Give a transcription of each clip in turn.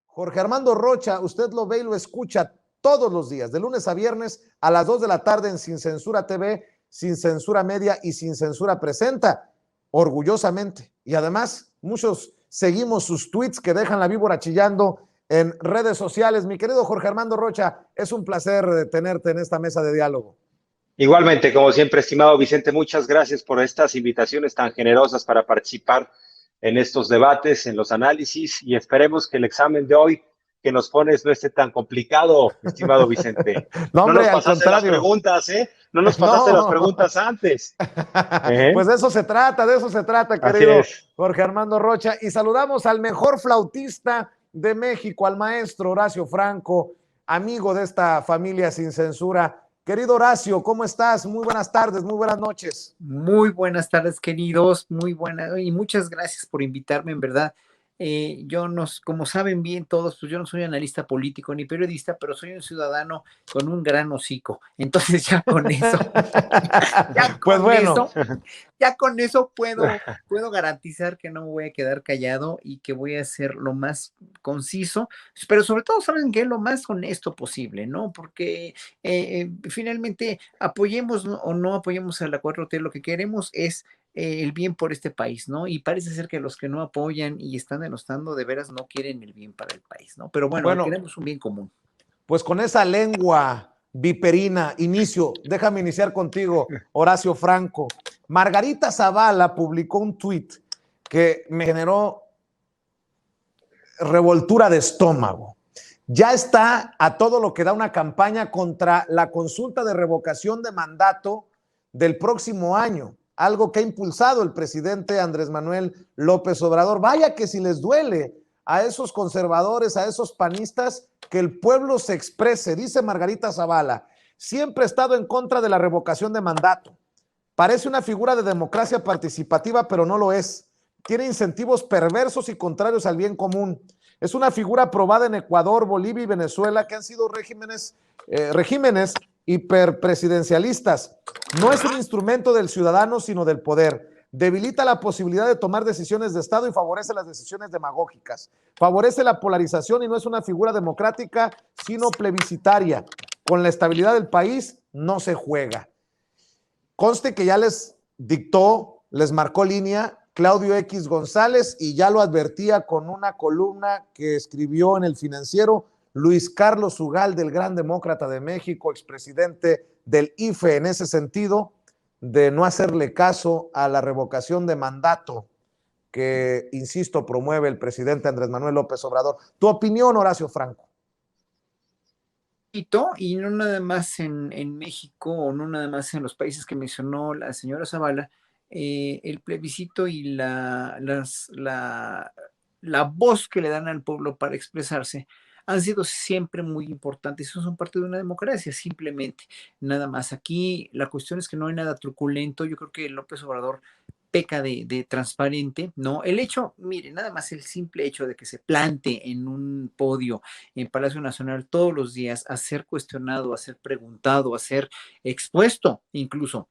Jorge Armando Rocha, usted lo ve y lo escucha todos los días, de lunes a viernes a las 2 de la tarde en Sin Censura TV, Sin Censura Media y Sin Censura Presenta, orgullosamente. Y además, muchos seguimos sus tweets que dejan la víbora chillando en redes sociales. Mi querido Jorge Armando Rocha, es un placer tenerte en esta mesa de diálogo. Igualmente, como siempre, estimado Vicente, muchas gracias por estas invitaciones tan generosas para participar en estos debates, en los análisis, y esperemos que el examen de hoy que nos pones no esté tan complicado, estimado Vicente. No, hombre, nos al pasaste las contrario. preguntas, ¿eh? No nos pasaste las No. preguntas antes. Pues de eso se trata, Así querido es. Jorge Armando Rocha. Y saludamos al mejor flautista de México, al maestro Horacio Franco, amigo de esta familia Sin Censura. Querido Horacio, ¿cómo estás? Muy buenas tardes, muy buenas noches. Muy buenas tardes, queridos, muy buenas, y muchas gracias por invitarme, en verdad. Como saben bien todos, pues yo no soy analista político ni periodista, pero soy un ciudadano con un gran hocico. Entonces ya con eso, Pues bueno. ya con eso puedo garantizar que no me voy a quedar callado y que voy a ser lo más conciso, pero sobre todo, ¿saben qué? Lo más honesto posible, ¿no? Porque finalmente apoyemos o no apoyemos a la 4T, lo que queremos es el bien por este país, ¿no? Y parece ser que los que no apoyan y están denostando de veras no quieren el bien para el país, ¿no? Pero bueno, queremos un bien común. Pues con esa lengua viperina, déjame iniciar contigo, Horacio Franco. Margarita Zavala publicó un tuit que me generó revoltura de estómago. Ya está a todo lo que da una campaña contra la consulta de revocación de mandato del próximo año, algo que ha impulsado el presidente Andrés Manuel López Obrador. Vaya que si les duele a esos conservadores, a esos panistas, que el pueblo se exprese. Dice Margarita Zavala: siempre he estado en contra de la revocación de mandato. Parece una figura de democracia participativa, pero no lo es. Tiene incentivos perversos y contrarios al bien común. Es una figura aprobada en Ecuador, Bolivia y Venezuela, que han sido regímenes hiperpresidencialistas. No es un instrumento del ciudadano, sino del poder. Debilita la posibilidad de tomar decisiones de Estado y favorece las decisiones demagógicas. Favorece la polarización y no es una figura democrática, sino plebiscitaria. Con la estabilidad del país no se juega. Conste que ya les dictó, les marcó línea Claudio X González, y ya lo advertía con una columna que escribió en El Financiero Luis Carlos Ugal, del Gran Demócrata de México, expresidente del IFE, en ese sentido de no hacerle caso a la revocación de mandato que, insisto, promueve el presidente Andrés Manuel López Obrador. ¿Tu opinión, Horacio Franco? Y no nada más en México, o no nada más en los países que mencionó la señora Zavala, el plebiscito y la voz que le dan al pueblo para expresarse han sido siempre muy importantes. Eso son parte de una democracia, simplemente. Nada más. Aquí la cuestión es que no hay nada truculento. Yo creo que López Obrador peca de transparente, ¿no? El hecho, mire, nada más el simple hecho de que se plante en un podio en Palacio Nacional todos los días a ser cuestionado, a ser preguntado, a ser expuesto incluso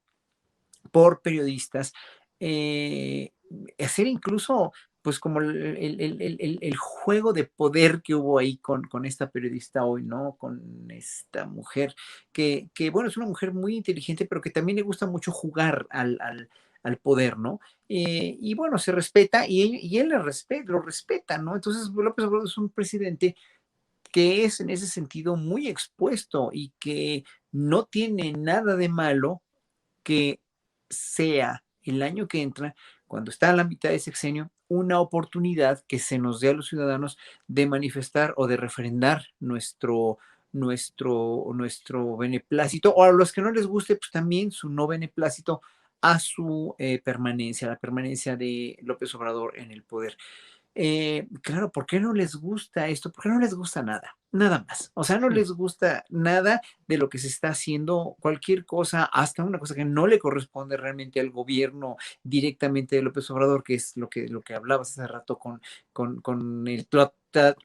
por periodistas, hacer incluso pues como el juego de poder que hubo ahí con esta periodista hoy, ¿no? Con esta mujer bueno, es una mujer muy inteligente, pero que también le gusta mucho jugar al poder, ¿no? Y bueno, se respeta y él lo respeta, ¿no? Entonces, López Obrador es un presidente que es en ese sentido muy expuesto y que no tiene nada de malo que sea el año que entra, cuando está a la mitad de sexenio, una oportunidad que se nos dé a los ciudadanos de manifestar o de refrendar nuestro beneplácito, o a los que no les guste, pues también su no beneplácito a su permanencia, la permanencia de López Obrador en el poder. Claro, ¿por qué no les gusta esto? ¿Por qué no les gusta nada? Nada más. O sea, no les gusta nada de lo que se está haciendo, cualquier cosa, hasta una cosa que no le corresponde realmente al gobierno directamente de López Obrador, que es lo que hablabas hace rato con el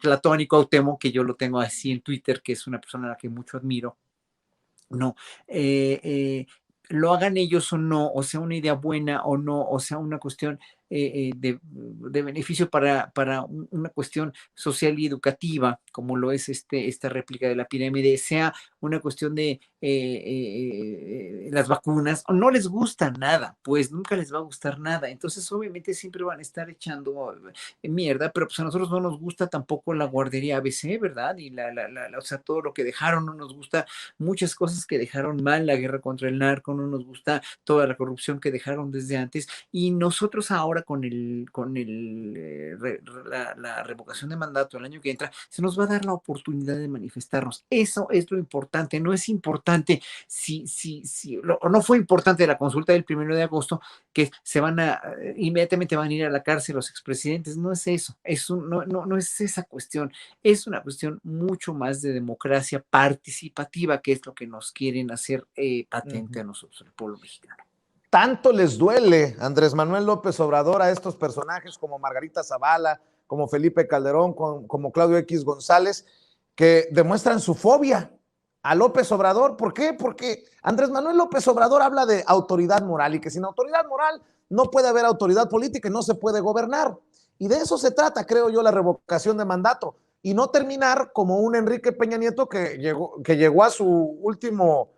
platónico Cuauhtémoc, que yo lo tengo así en Twitter, que es una persona a la que mucho admiro. No, lo hagan ellos o no, o sea una idea buena o no, o sea una cuestión de beneficio para una cuestión social y educativa, como lo es esta réplica de la pirámide, sea una cuestión de las vacunas, o no les gusta nada, pues nunca les va a gustar nada. Entonces, obviamente, siempre van a estar echando mierda, pero pues a nosotros no nos gusta tampoco la guardería ABC, ¿verdad? Y o sea, todo lo que dejaron, no nos gusta muchas cosas que dejaron mal, la guerra contra el narco, no nos gusta toda la corrupción que dejaron desde antes, y nosotros ahora la revocación de mandato el año que entra, se nos va a dar la oportunidad de manifestarnos. Eso es lo importante. No es importante o no fue importante la consulta del 1 de agosto, que inmediatamente van a ir a la cárcel los expresidentes. No es eso, no es esa cuestión. Es una cuestión mucho más de democracia participativa, que es lo que nos quieren hacer patente a nosotros, el pueblo mexicano. Tanto les duele Andrés Manuel López Obrador a estos personajes como Margarita Zavala, como Felipe Calderón, como Claudio X González, que demuestran su fobia a López Obrador. ¿Por qué? Porque Andrés Manuel López Obrador habla de autoridad moral y que sin autoridad moral no puede haber autoridad política y no se puede gobernar. Y de eso se trata, creo yo, la revocación de mandato. Y no terminar como un Enrique Peña Nieto que llegó a su último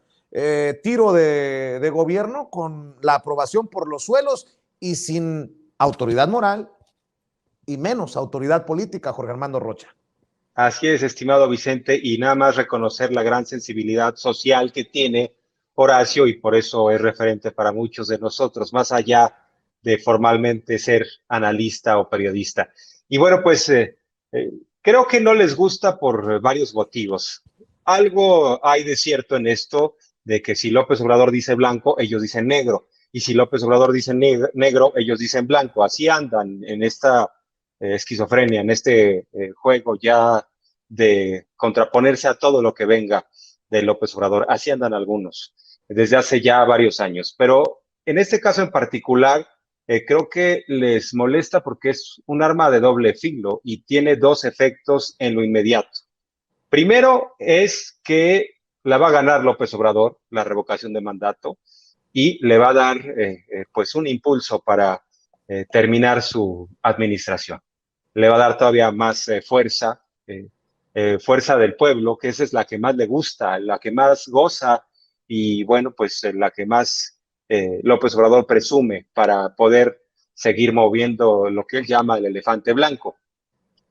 tiro de gobierno con la aprobación por los suelos y sin autoridad moral y menos autoridad política, Jorge Armando Rocha. Así es, estimado Vicente, y nada más reconocer la gran sensibilidad social que tiene Horacio, y por eso es referente para muchos de nosotros, más allá de formalmente ser analista o periodista. Y bueno, pues creo que no les gusta por varios motivos. Algo hay de cierto en esto, de que si López Obrador dice blanco, ellos dicen negro, y si López Obrador dice negro, ellos dicen blanco. Así andan en esta esquizofrenia, en este juego ya de contraponerse a todo lo que venga de López Obrador. Así andan algunos, desde hace ya varios años. Pero en este caso en particular, creo que les molesta porque es un arma de doble filo y tiene dos efectos en lo inmediato. Primero es que la va a ganar López Obrador, la revocación de mandato, y le va a dar pues un impulso para terminar su administración. Le va a dar todavía más fuerza, fuerza del pueblo, que esa es la que más le gusta, la que más goza y bueno, pues la que más López Obrador presume para poder seguir moviendo lo que él llama el elefante blanco.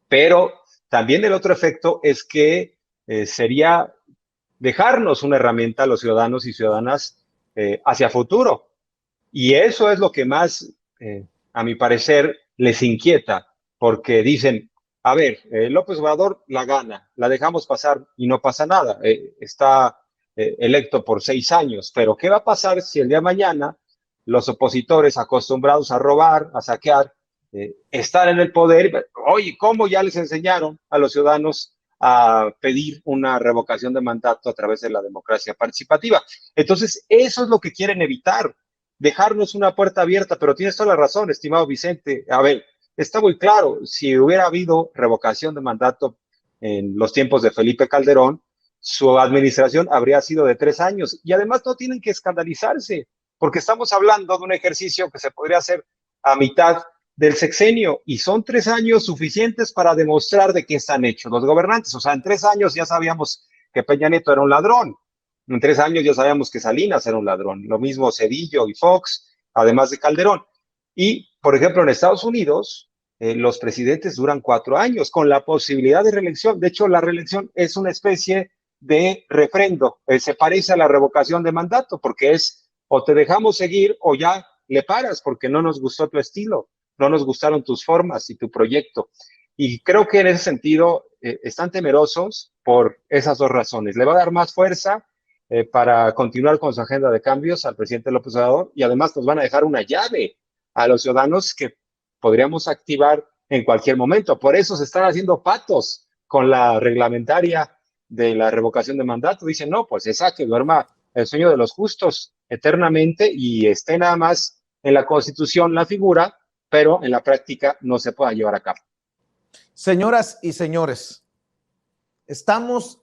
Pero también el otro efecto es que sería dejarnos una herramienta a los ciudadanos y ciudadanas hacia futuro. Y eso es lo que más, a mi parecer, les inquieta, porque dicen, a ver, López Obrador la gana, la dejamos pasar y no pasa nada, está electo por 6 años, pero ¿qué va a pasar si el día de mañana los opositores acostumbrados a robar, a saquear, están en el poder? Oye, ¿cómo ya les enseñaron a los ciudadanos a pedir una revocación de mandato a través de la democracia participativa? Entonces, eso es lo que quieren evitar, dejarnos una puerta abierta, pero tienes toda la razón, estimado Vicente. A ver, está muy claro, si hubiera habido revocación de mandato en los tiempos de Felipe Calderón, su administración habría sido de 3 años. Y además no tienen que escandalizarse, porque estamos hablando de un ejercicio que se podría hacer a mitad del sexenio, y son 3 años suficientes para demostrar de qué están hechos los gobernantes. O sea, en 3 años ya sabíamos que Peña Nieto era un ladrón, en 3 años ya sabíamos que Salinas era un ladrón, lo mismo Cedillo y Fox, además de Calderón. Y, por ejemplo, en Estados Unidos, los presidentes duran 4 años con la posibilidad de reelección. De hecho, la reelección es una especie de refrendo, se parece a la revocación de mandato, porque es o te dejamos seguir o ya le paras porque no nos gustó tu estilo, no nos gustaron tus formas y tu proyecto. Y creo que en ese sentido están temerosos por esas dos razones. Le va a dar más fuerza para continuar con su agenda de cambios al presidente López Obrador, y además nos van a dejar una llave a los ciudadanos que podríamos activar en cualquier momento. Por eso se están haciendo patos con la reglamentaria de la revocación de mandato. Dicen, no, pues esa que duerma el sueño de los justos eternamente y esté nada más en la Constitución la figura, pero en la práctica no se pueda llevar a cabo. Señoras y señores, estamos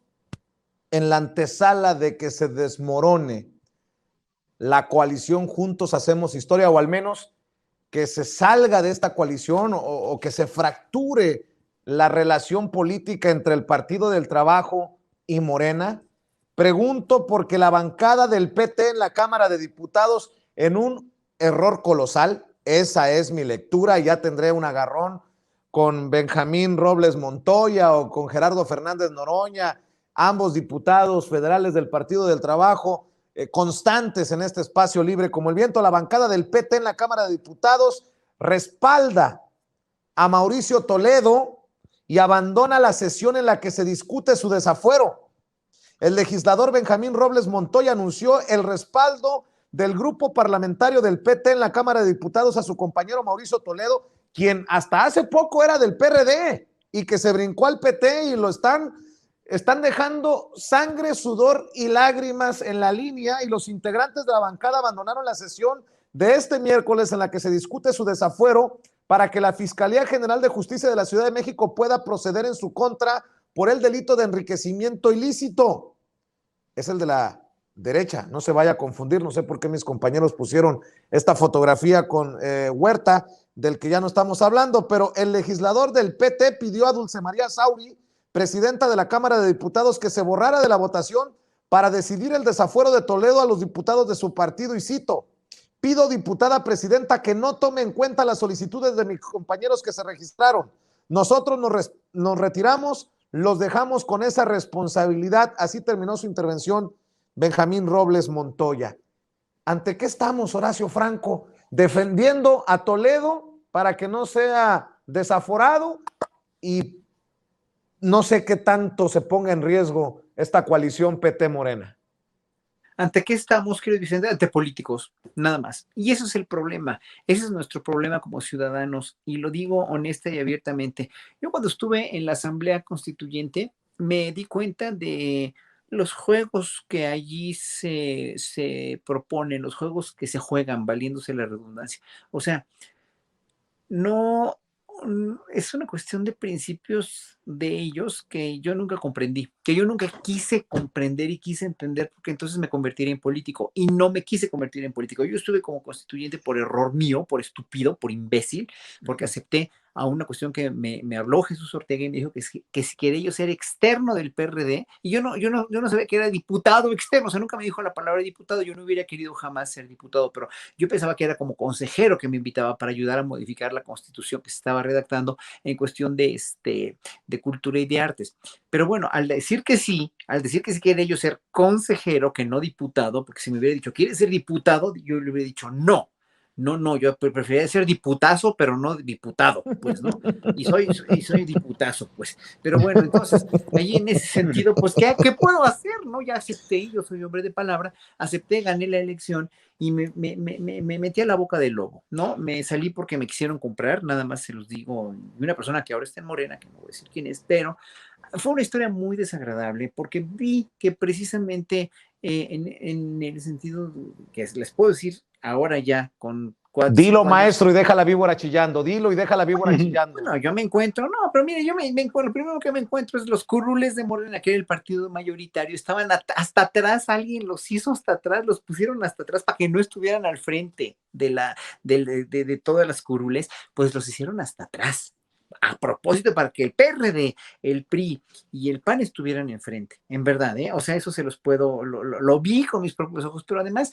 en la antesala de que se desmorone la coalición Juntos Hacemos Historia, o al menos que se salga de esta coalición o que se fracture la relación política entre el Partido del Trabajo y Morena? Pregunto porque la bancada del PT en la Cámara de Diputados, en un error colosal, esa es mi lectura, ya tendré un agarrón con Benjamín Robles Montoya o con Gerardo Fernández Noroña, ambos diputados federales del Partido del Trabajo, constantes en este espacio libre como el viento. La bancada del PT en la Cámara de Diputados respalda a Mauricio Toledo y abandona la sesión en la que se discute su desafuero. El legislador Benjamín Robles Montoya anunció el respaldo del grupo parlamentario del PT en la Cámara de Diputados a su compañero Mauricio Toledo, quien hasta hace poco era del PRD y que se brincó al PT y lo están dejando sangre, sudor y lágrimas en la línea, y los integrantes de la bancada abandonaron la sesión de este miércoles en la que se discute su desafuero para que la Fiscalía General de Justicia de la Ciudad de México pueda proceder en su contra por el delito de enriquecimiento ilícito. Es el de la derecha, no se vaya a confundir, no sé por qué mis compañeros pusieron esta fotografía con Huerta, del que ya no estamos hablando, pero el legislador del PT pidió a Dulce María Sauri, presidenta de la Cámara de Diputados, que se borrara de la votación para decidir el desafuero de Toledo a los diputados de su partido, y cito: pido, diputada presidenta, que no tome en cuenta las solicitudes de mis compañeros que se registraron. Nosotros nos retiramos, los dejamos con esa responsabilidad. Así terminó su intervención Benjamín Robles Montoya. ¿Ante qué estamos, Horacio Franco? Defendiendo a Toledo para que no sea desaforado, y no sé qué tanto se ponga en riesgo esta coalición PT-Morena. ¿Ante qué estamos, querido Vicente? Ante políticos, nada más. Y eso es el problema. Ese es nuestro problema como ciudadanos. Y lo digo honesta y abiertamente. Yo cuando estuve en la Asamblea Constituyente me di cuenta de los juegos que allí se proponen, los juegos que se juegan, valiéndose la redundancia. O sea, no, es una cuestión de principios de ellos que yo nunca comprendí, que yo nunca quise comprender y quise entender, porque entonces me convertiría en político, y no me quise convertir en político. Yo estuve como constituyente por error mío, por estúpido, por imbécil, porque acepté a una cuestión que me habló Jesús Ortega y me dijo que si quería yo ser externo del PRD, y yo no sabía que era diputado externo, o sea, nunca me dijo la palabra diputado, yo no hubiera querido jamás ser diputado, pero yo pensaba que era como consejero que me invitaba para ayudar a modificar la constitución que se estaba redactando en cuestión de cultura y de artes. Pero bueno, al decir que sí quiere yo ser consejero, que no diputado, porque si me hubiera dicho, ¿quieres ser diputado? Yo le hubiera dicho, no. No, yo preferiría ser diputazo, pero no diputado, pues, ¿no? Y soy diputazo, pues. Pero bueno, entonces, ahí en ese sentido, pues, ¿qué puedo hacer, no? Ya acepté, yo soy hombre de palabra, acepté, gané la elección y me metí a la boca del lobo, ¿no? Me salí porque me quisieron comprar, nada más se los digo, una persona que ahora está en Morena, que no voy a decir quién es, pero fue una historia muy desagradable porque vi que precisamente en el sentido que les puedo decir ahora ya con Dilo, maestro, y deja la víbora chillando. Dilo y deja la víbora chillando. Bueno, yo me encuentro, no, pero mire, yo lo primero que me encuentro es los curules de Morena, que era el partido mayoritario, estaban hasta atrás, alguien los hizo hasta atrás, los pusieron hasta atrás para que no estuvieran al frente de todas las curules, pues los hicieron hasta atrás. A propósito, para que el PRD, el PRI y el PAN estuvieran enfrente, en verdad, ¿eh? O sea, eso se los puedo, lo vi con mis propios ojos, pero además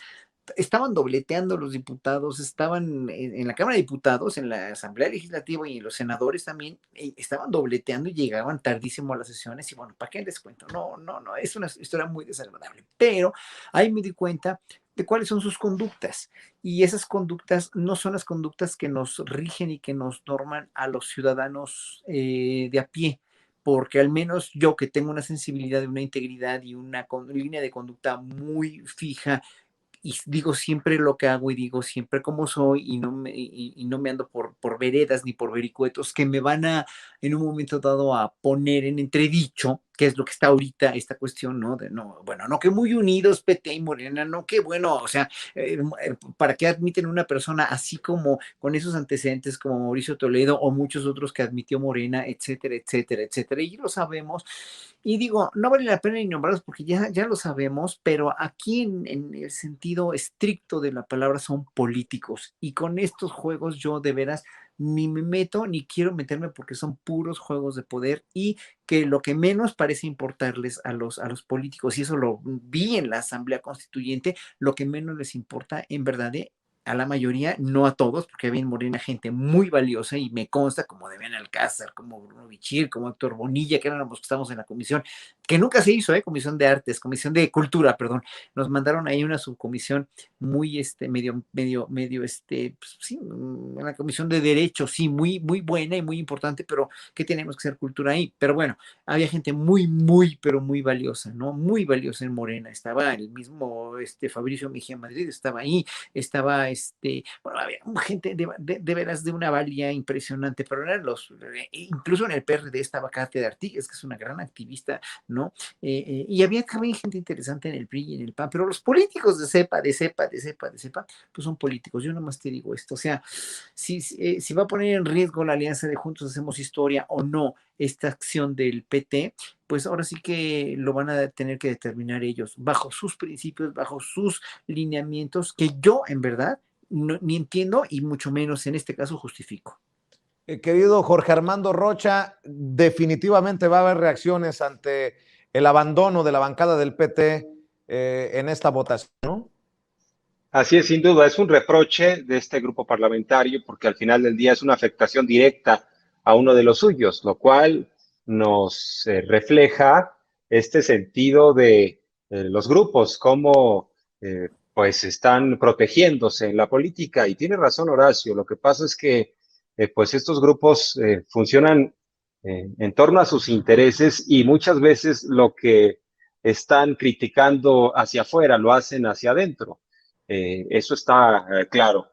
estaban dobleteando los diputados, estaban en la Cámara de Diputados, en la Asamblea Legislativa y los senadores también, estaban dobleteando y llegaban tardísimo a las sesiones, y bueno, ¿para qué les cuento? No, es una historia muy desagradable, pero ahí me di cuenta de cuáles son sus conductas, y esas conductas no son las conductas que nos rigen y que nos norman a los ciudadanos de a pie, porque al menos yo, que tengo una sensibilidad, una integridad y una línea de conducta muy fija, y digo siempre lo que hago y digo siempre cómo soy, y no me ando por veredas ni por vericuetos que me van a en un momento dado a poner en entredicho que es lo que está ahorita esta cuestión, ¿no? De no, bueno, no que muy unidos PT y Morena, no que bueno, o sea, ¿para qué admiten una persona así como con esos antecedentes como Mauricio Toledo o muchos otros que admitió Morena, etcétera, etcétera, etcétera? Y lo sabemos. Y digo, no vale la pena ni nombrarlos porque ya lo sabemos, pero aquí en el sentido estricto de la palabra son políticos. Y con estos juegos yo de veras ni me meto ni quiero meterme porque son puros juegos de poder y que lo que menos parece importarles a los políticos, y eso lo vi en la Asamblea Constituyente, lo que menos les importa en verdad a la mayoría, no a todos, porque había en Morena gente muy valiosa y me consta, como Demián Alcázar, como Bruno Bichir, como Héctor Bonilla, que eran los que estamos en la comisión, que nunca se hizo, comisión de artes, comisión de cultura, perdón, nos mandaron ahí una subcomisión muy, pues, sí, una comisión de derechos, sí, muy buena y muy importante, pero que tenemos que hacer cultura ahí. Pero bueno, había gente pero muy valiosa, ¿no? Muy valiosa en Morena. Estaba el mismo Fabricio Mejía Madrid, estaba ahí, estaba bueno, había gente de veras de una valía impresionante, pero eran incluso en el PRD estaba Katia de Artigues, que es una gran activista, ¿no? Y había también gente interesante en el PRI y en el PAN, pero los políticos de cepa, pues son políticos. Yo nomás te digo esto, o sea, si va a poner en riesgo la alianza de Juntos Hacemos Historia o no esta acción del PT, pues ahora sí que lo van a tener que determinar ellos, bajo sus principios, bajo sus lineamientos, que yo en verdad ni entiendo y mucho menos en este caso justifico. Querido Jorge Armando Rocha, definitivamente va a haber reacciones ante el abandono de la bancada del PT en esta votación, ¿no? Así es, sin duda, es un reproche de este grupo parlamentario porque al final del día es una afectación directa a uno de los suyos, lo cual nos refleja este sentido de los grupos, cómo pues están protegiéndose en la política. Y tiene razón Horacio, lo que pasa es que pues estos grupos funcionan en torno a sus intereses y muchas veces lo que están criticando hacia afuera lo hacen hacia adentro. Eso está claro.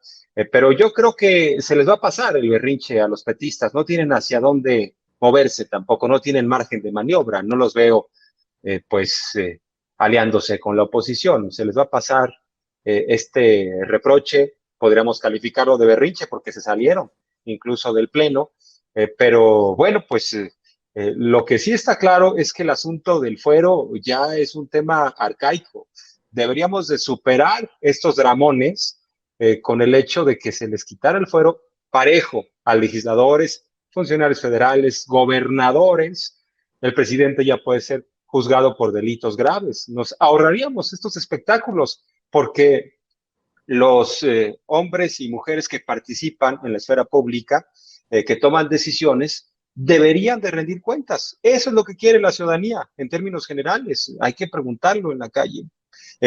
Pero yo creo que se les va a pasar el berrinche a los petistas. No tienen hacia dónde moverse tampoco, no tienen margen de maniobra. No los veo, aliándose con la oposición. Se les va a pasar este reproche. Podríamos calificarlo de berrinche porque se salieron incluso del pleno. Pero bueno, lo que sí está claro es que el asunto del fuero ya es un tema arcaico. Deberíamos de superar estos dramones con el hecho de que se les quitara el fuero parejo a legisladores, funcionarios federales, gobernadores. El presidente ya puede ser juzgado por delitos graves. Nos ahorraríamos estos espectáculos porque los hombres y mujeres que participan en la esfera pública, que toman decisiones, deberían de rendir cuentas. Eso es lo que quiere la ciudadanía en términos generales. Hay que preguntarlo en la calle.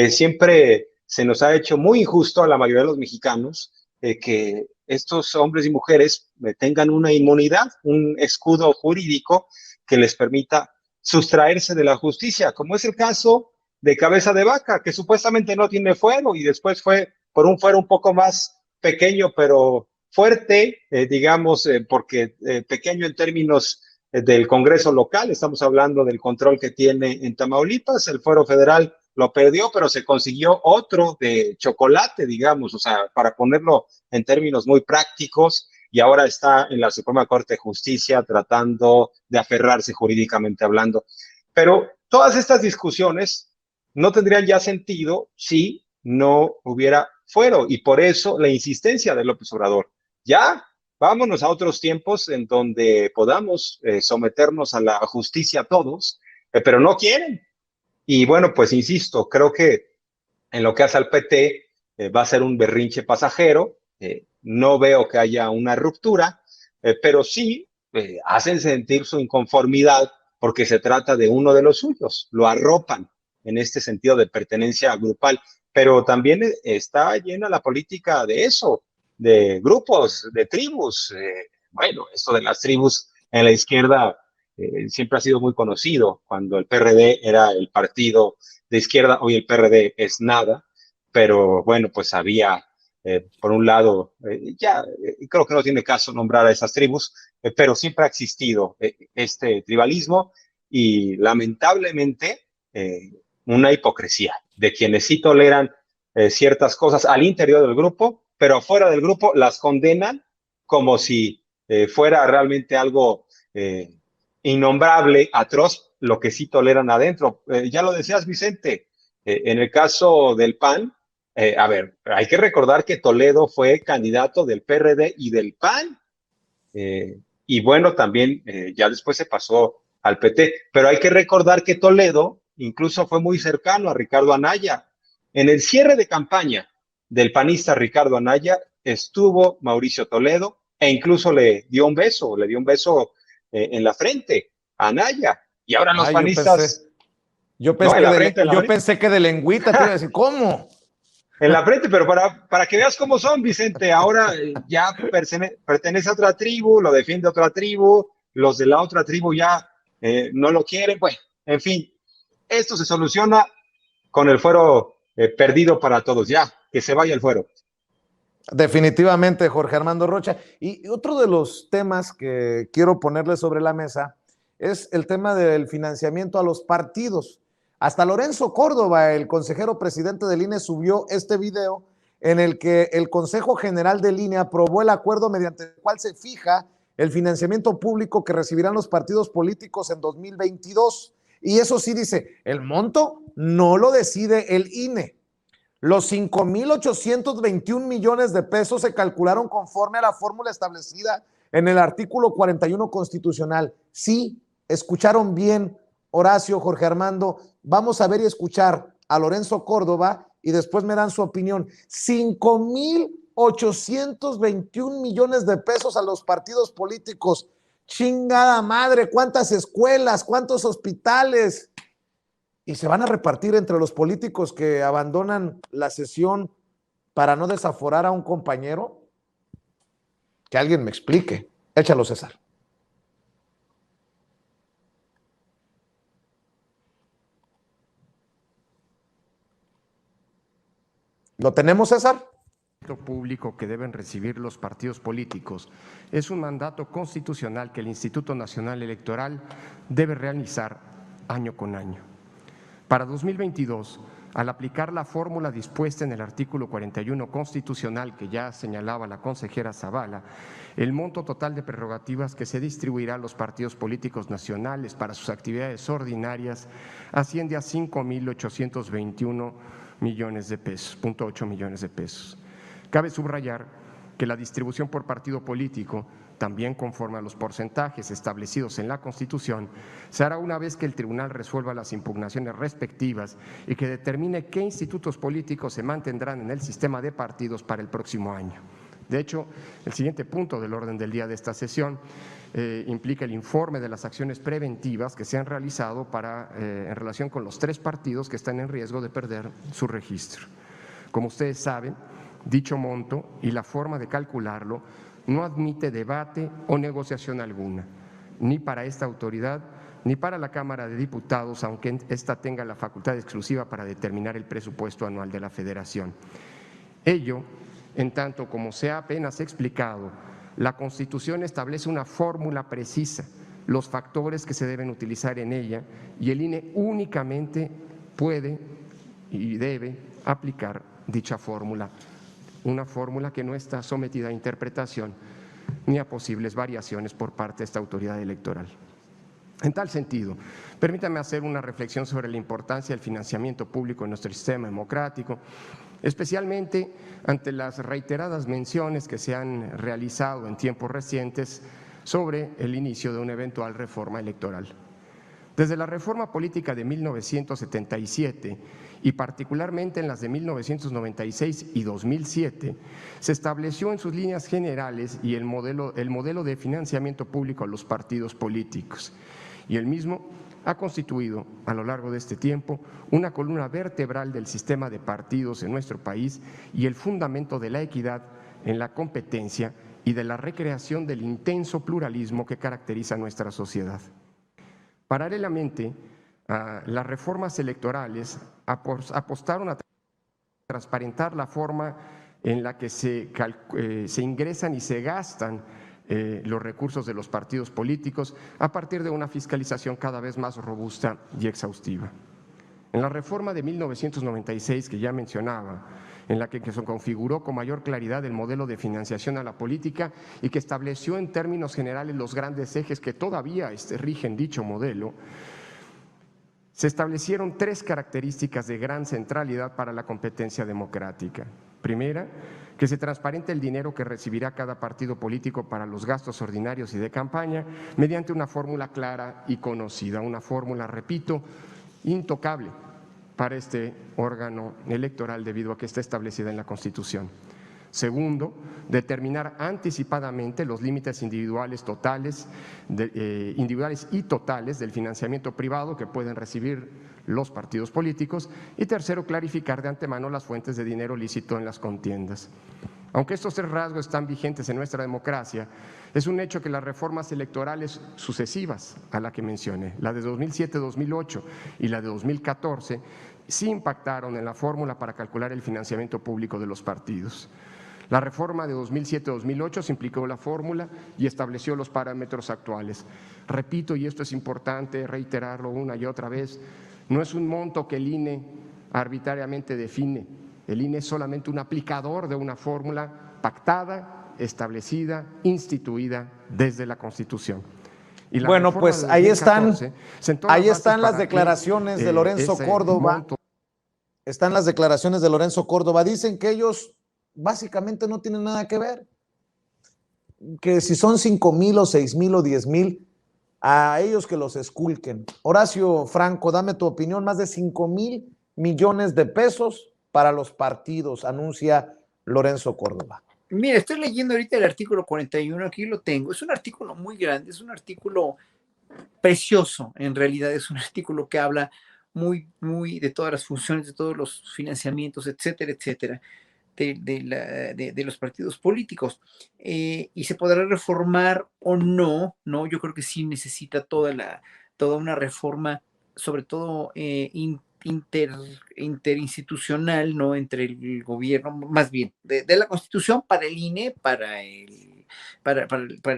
Siempre se nos ha hecho muy injusto a la mayoría de los mexicanos que estos hombres y mujeres tengan una inmunidad, un escudo jurídico que les permita sustraerse de la justicia, como es el caso de Cabeza de Vaca, que supuestamente no tiene fuero y después fue por un fuero un poco más pequeño, pero fuerte, porque pequeño en términos del Congreso local, estamos hablando del control que tiene en Tamaulipas, el fuero federal lo perdió, pero se consiguió otro de chocolate, digamos, o sea, para ponerlo en términos muy prácticos, y ahora está en la Suprema Corte de Justicia tratando de aferrarse jurídicamente hablando. Pero todas estas discusiones no tendrían ya sentido si no hubiera fuero, y por eso la insistencia de López Obrador. Ya, vámonos a otros tiempos en donde podamos someternos a la justicia todos, pero no quieren. Y bueno, pues insisto, creo que en lo que hace al PT va a ser un berrinche pasajero. No veo que haya una ruptura, pero sí hacen sentir su inconformidad porque se trata de uno de los suyos, lo arropan en este sentido de pertenencia grupal, pero también está llena la política de eso, de grupos, de tribus. Bueno, esto de las tribus en la izquierda siempre ha sido muy conocido. Cuando el PRD era el partido de izquierda, hoy el PRD es nada, pero bueno, pues había, por un lado, creo que no tiene caso nombrar a esas tribus, pero siempre ha existido este tribalismo, y lamentablemente una hipocresía de quienes sí toleran ciertas cosas al interior del grupo, pero fuera del grupo las condenan como si fuera realmente algo innombrable, atroz, lo que sí toleran adentro. Ya lo decías, Vicente, en el caso del PAN, a ver, hay que recordar que Toledo fue candidato del PRD y del PAN, y bueno, también ya después se pasó al PT, pero hay que recordar que Toledo incluso fue muy cercano a Ricardo Anaya. En el cierre de campaña del panista Ricardo Anaya estuvo Mauricio Toledo e incluso le dio un beso en la frente a Anaya. Y ahora los Ay, panistas, yo no, pensé, en la frente, en la yo frente. pensé que de lengüita te iba a decir, ¿cómo? En la frente, pero para que veas cómo son, Vicente, ahora ya pertenece a otra tribu, lo defiende otra tribu, los de la otra tribu ya no lo quieren, bueno, en fin, esto se soluciona con el fuero perdido para todos, ya, que se vaya el fuero. Definitivamente, Jorge Armando Rocha. Y otro de los temas que quiero ponerle sobre la mesa es el tema del financiamiento a los partidos. Hasta Lorenzo Córdoba, el consejero presidente del INE, subió este video en el que el Consejo General del INE aprobó el acuerdo mediante el cual se fija el financiamiento público que recibirán los partidos políticos en 2022. Y eso sí dice, el monto no lo decide el INE. Los 5,821 millones de pesos se calcularon conforme a la fórmula establecida en el artículo 41 constitucional. Sí, escucharon bien, Horacio, Jorge Armando. Vamos a ver y escuchar a Lorenzo Córdoba y después me dan su opinión. 5,821 millones de pesos a los partidos políticos. Chingada madre, ¿cuántas escuelas, cuántos hospitales? Y se van a repartir entre los políticos que abandonan la sesión para no desaforar a un compañero. Que alguien me explique. Échalo, César. ¿Lo tenemos, César? Público que deben recibir los partidos políticos es un mandato constitucional que el Instituto Nacional Electoral debe realizar año con año. Para 2022, al aplicar la fórmula dispuesta en el artículo 41 constitucional que ya señalaba la consejera Zavala, el monto total de prerrogativas que se distribuirá a los partidos políticos nacionales para sus actividades ordinarias asciende a 5,821 millones de pesos, 0.8 millones de pesos. Cabe subrayar que la distribución por partido político, también conforme a los porcentajes establecidos en la Constitución, se hará una vez que el tribunal resuelva las impugnaciones respectivas y que determine qué institutos políticos se mantendrán en el sistema de partidos para el próximo año. De hecho, el siguiente punto del orden del día de esta sesión implica el informe de las acciones preventivas que se han realizado en relación con los 3 partidos que están en riesgo de perder su registro. Como ustedes saben, dicho monto y la forma de calcularlo no admite debate o negociación alguna, ni para esta autoridad ni para la Cámara de Diputados, aunque ésta tenga la facultad exclusiva para determinar el presupuesto anual de la Federación. Ello, en tanto como se ha apenas explicado, la Constitución establece una fórmula precisa, los factores que se deben utilizar en ella, y el INE únicamente puede y debe aplicar dicha fórmula, una fórmula que no está sometida a interpretación ni a posibles variaciones por parte de esta autoridad electoral. En tal sentido, permítame hacer una reflexión sobre la importancia del financiamiento público en nuestro sistema democrático, especialmente ante las reiteradas menciones que se han realizado en tiempos recientes sobre el inicio de una eventual reforma electoral. Desde la reforma política de 1977 y particularmente en las de 1996 y 2007, se estableció en sus líneas generales y el modelo de financiamiento público a los partidos políticos, y el mismo ha constituido a lo largo de este tiempo una columna vertebral del sistema de partidos en nuestro país y el fundamento de la equidad en la competencia y de la recreación del intenso pluralismo que caracteriza a nuestra sociedad. Paralelamente, las reformas electorales apostaron a transparentar la forma en la que se ingresan y se gastan los recursos de los partidos políticos a partir de una fiscalización cada vez más robusta y exhaustiva. En la reforma de 1996 que ya mencionaba, en la que se configuró con mayor claridad el modelo de financiación a la política y que estableció en términos generales los grandes ejes que todavía rigen dicho modelo, se establecieron 3 características de gran centralidad para la competencia democrática. Primera, que se transparente el dinero que recibirá cada partido político para los gastos ordinarios y de campaña mediante una fórmula clara y conocida, una fórmula, repito, intocable para este órgano electoral debido a que está establecida en la Constitución. Segundo, determinar anticipadamente los límites individuales y totales del financiamiento privado que pueden recibir los partidos políticos. Y tercero, clarificar de antemano las fuentes de dinero lícito en las contiendas. Aunque estos 3 rasgos están vigentes en nuestra democracia, es un hecho que las reformas electorales sucesivas a la que mencioné, la de 2007-2008 y la de 2014, sí impactaron en la fórmula para calcular el financiamiento público de los partidos. La reforma de 2007-2008 simplificó la fórmula y estableció los parámetros actuales. Repito, y esto es importante reiterarlo una y otra vez, no es un monto que el INE arbitrariamente define. El INE es solamente un aplicador de una fórmula pactada, establecida, instituida desde la Constitución. Y la bueno, pues ahí están las declaraciones de Lorenzo Córdoba. Están las declaraciones de Lorenzo Córdoba. Dicen que ellos básicamente no tienen nada que ver. Que si son 5,000 o 6,000 o 10,000, a ellos que los esculquen. Horacio Franco, dame tu opinión. Más de 5,000 millones de pesos para los partidos, anuncia Lorenzo Córdoba. Mira, estoy leyendo ahorita el artículo 41, aquí lo tengo. Es un artículo muy grande, es un artículo precioso, en realidad es un artículo que habla muy de todas las funciones, de todos los financiamientos, etcétera, etcétera, de los partidos políticos. Y se podrá reformar o no, ¿no? Yo creo que sí necesita toda una reforma, sobre todo interinstitucional, ¿no? Entre el gobierno, más bien, de la Constitución para el INE,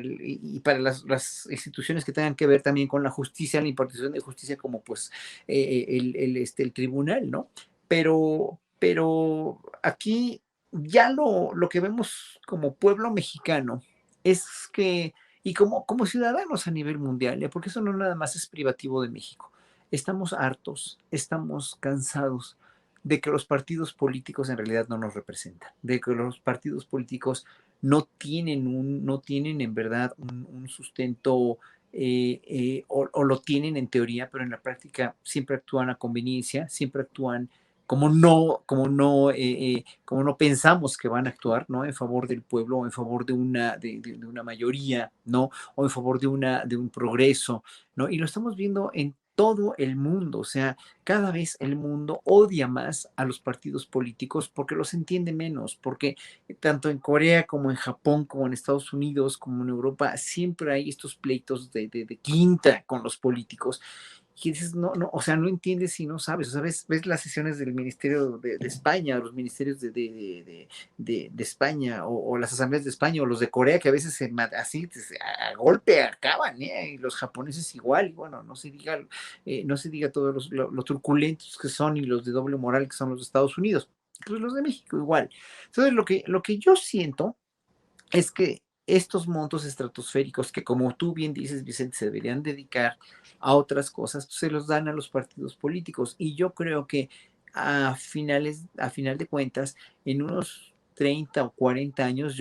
y para las instituciones que tengan que ver también con la justicia, la impartición de justicia, como pues el tribunal, ¿no? Pero aquí ya lo que vemos como pueblo mexicano es que, y como ciudadanos a nivel mundial, porque eso no nada más es privativo de México, estamos hartos, estamos cansados de que los partidos políticos en realidad no nos representan, de que los partidos políticos no tienen en verdad un sustento, o lo tienen en teoría, pero en la práctica siempre actúan a conveniencia, siempre actúan como no pensamos que van a actuar, ¿no? En favor del pueblo o en favor de una mayoría, ¿no? O en favor de un progreso, ¿no? Y lo estamos viendo en todo el mundo, o sea, cada vez el mundo odia más a los partidos políticos porque los entiende menos, porque tanto en Corea como en Japón, como en Estados Unidos, como en Europa, siempre hay estos pleitos de quinta con los políticos. Y dices, no, o sea, no entiendes si no sabes, o sea, ves las sesiones del Ministerio de España, los ministerios de España, o las asambleas de España, o los de Corea, que a veces así a golpe acaban, y los japoneses igual, y bueno, no se diga todos los truculentos que son y los de doble moral que son los de Estados Unidos, pues los de México igual. Entonces, lo que yo siento es que estos montos estratosféricos que, como tú bien dices, Vicente, se deberían dedicar a otras cosas, pues se los dan a los partidos políticos. Y yo creo que a final de cuentas, en unos 30 o 40 años,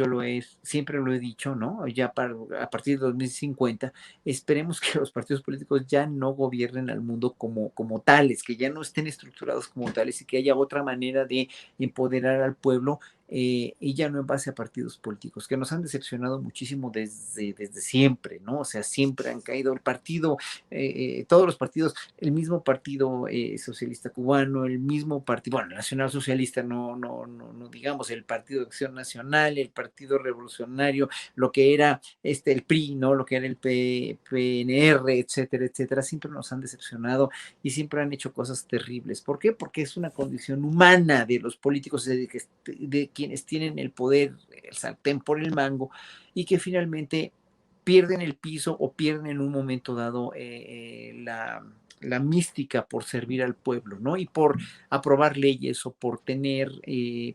siempre lo he dicho, ¿no? Ya a partir de 2050, esperemos que los partidos políticos ya no gobiernen al mundo como tales, que ya no estén estructurados como tales y que haya otra manera de empoderar al pueblo, y ya no en base a partidos políticos, que nos han decepcionado muchísimo desde siempre, ¿no? O sea, siempre han caído el partido, todos los partidos, el mismo partido socialista cubano, el mismo partido, bueno, Nacional Socialista, no digamos, el Partido de Acción Nacional, el Partido Revolucionario, lo que era el PRI, ¿no? Lo que era el PNR, etcétera, etcétera, siempre nos han decepcionado y siempre han hecho cosas terribles. ¿Por qué? Porque es una condición humana de los políticos, de quienes tienen el poder, el sartén por el mango, y que finalmente pierden el piso o pierden en un momento dado la mística por servir al pueblo, ¿no? Y por aprobar leyes o por tener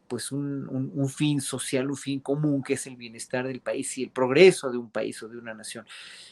pues un fin social, un fin común, que es el bienestar del país y el progreso de un país o de una nación.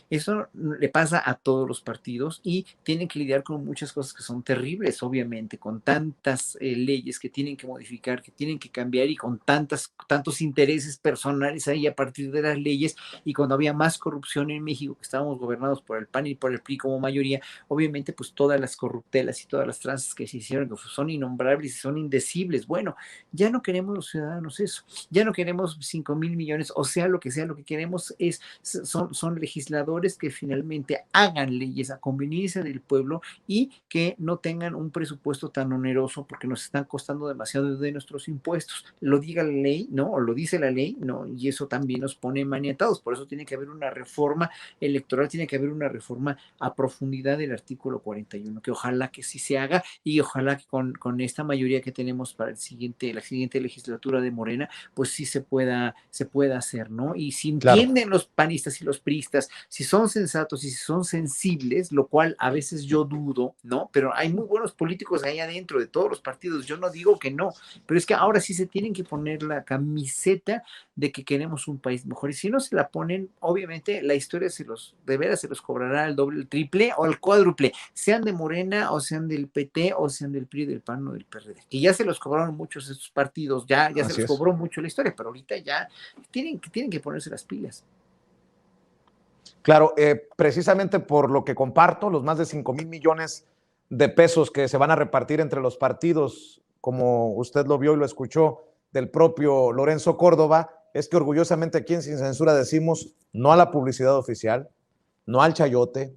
Eso le pasa a todos los partidos y tienen que lidiar con muchas cosas que son terribles, obviamente, con tantas leyes que tienen que modificar, que tienen que cambiar y con tantos intereses personales ahí a partir de las leyes. Y cuando había más corrupción en México, que estábamos gobernados por el PAN y por el PRI como mayoría, obviamente pues todas las corruptelas y todas las tranzas que se hicieron, que son innombrables y son indecibles. Bueno, ya no queremos los ciudadanos eso, ya no queremos 5,000 millones, o sea, lo que queremos son legisladores que finalmente hagan leyes a conveniencia del pueblo y que no tengan un presupuesto tan oneroso porque nos están costando demasiado de nuestros impuestos. Lo diga la ley, ¿no? O lo dice la ley, ¿no? Y eso también nos pone maniatados. Por eso tiene que haber una reforma electoral, tiene que haber una reforma a profundidad del artículo 41, que ojalá que sí se haga y ojalá que con esta mayoría que tenemos para la siguiente legislatura de Morena, pues sí se pueda hacer, ¿no? Y si Claro. entienden los panistas y los priistas, si son sensatos y si son sensibles, lo cual a veces yo dudo, ¿no? Pero hay muy buenos políticos ahí adentro de todos los partidos, yo no digo que no, pero es que ahora sí se tienen que poner la camiseta de que queremos un país mejor, y si no se la ponen, obviamente la historia de veras se los cobrará el doble, el triple o el cuádruple, sean de Morena o sean del PT o sean del PRI, del PAN o del PRD, que ya se los cobraron muchos estos partidos, ya se Así los es. cobró mucho la historia, pero ahorita ya tienen que ponerse las pilas. Claro, precisamente por lo que comparto, los más de 5,000 millones de pesos que se van a repartir entre los partidos, como usted lo vio y lo escuchó del propio Lorenzo Córdoba, es que orgullosamente aquí en Sin Censura decimos no a la publicidad oficial, no al chayote,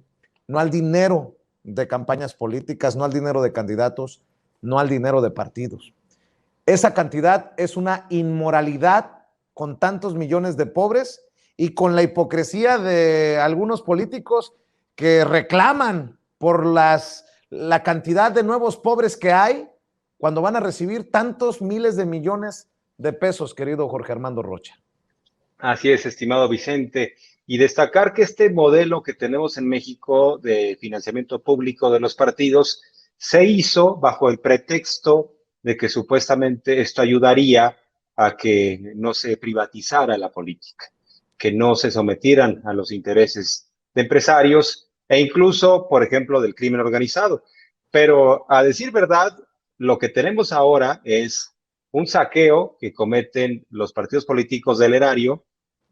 no al dinero de campañas políticas, no al dinero de candidatos, no al dinero de partidos. Esa cantidad es una inmoralidad con tantos millones de pobres y con la hipocresía de algunos políticos que reclaman por la cantidad de nuevos pobres que hay cuando van a recibir tantos miles de millones de pesos, querido Jorge Armando Rocha. Así es, estimado Vicente. Y destacar que este modelo que tenemos en México de financiamiento público de los partidos se hizo bajo el pretexto de que supuestamente esto ayudaría a que no se privatizara la política, que no se sometieran a los intereses de empresarios e incluso, por ejemplo, del crimen organizado. Pero a decir verdad, lo que tenemos ahora es un saqueo que cometen los partidos políticos del erario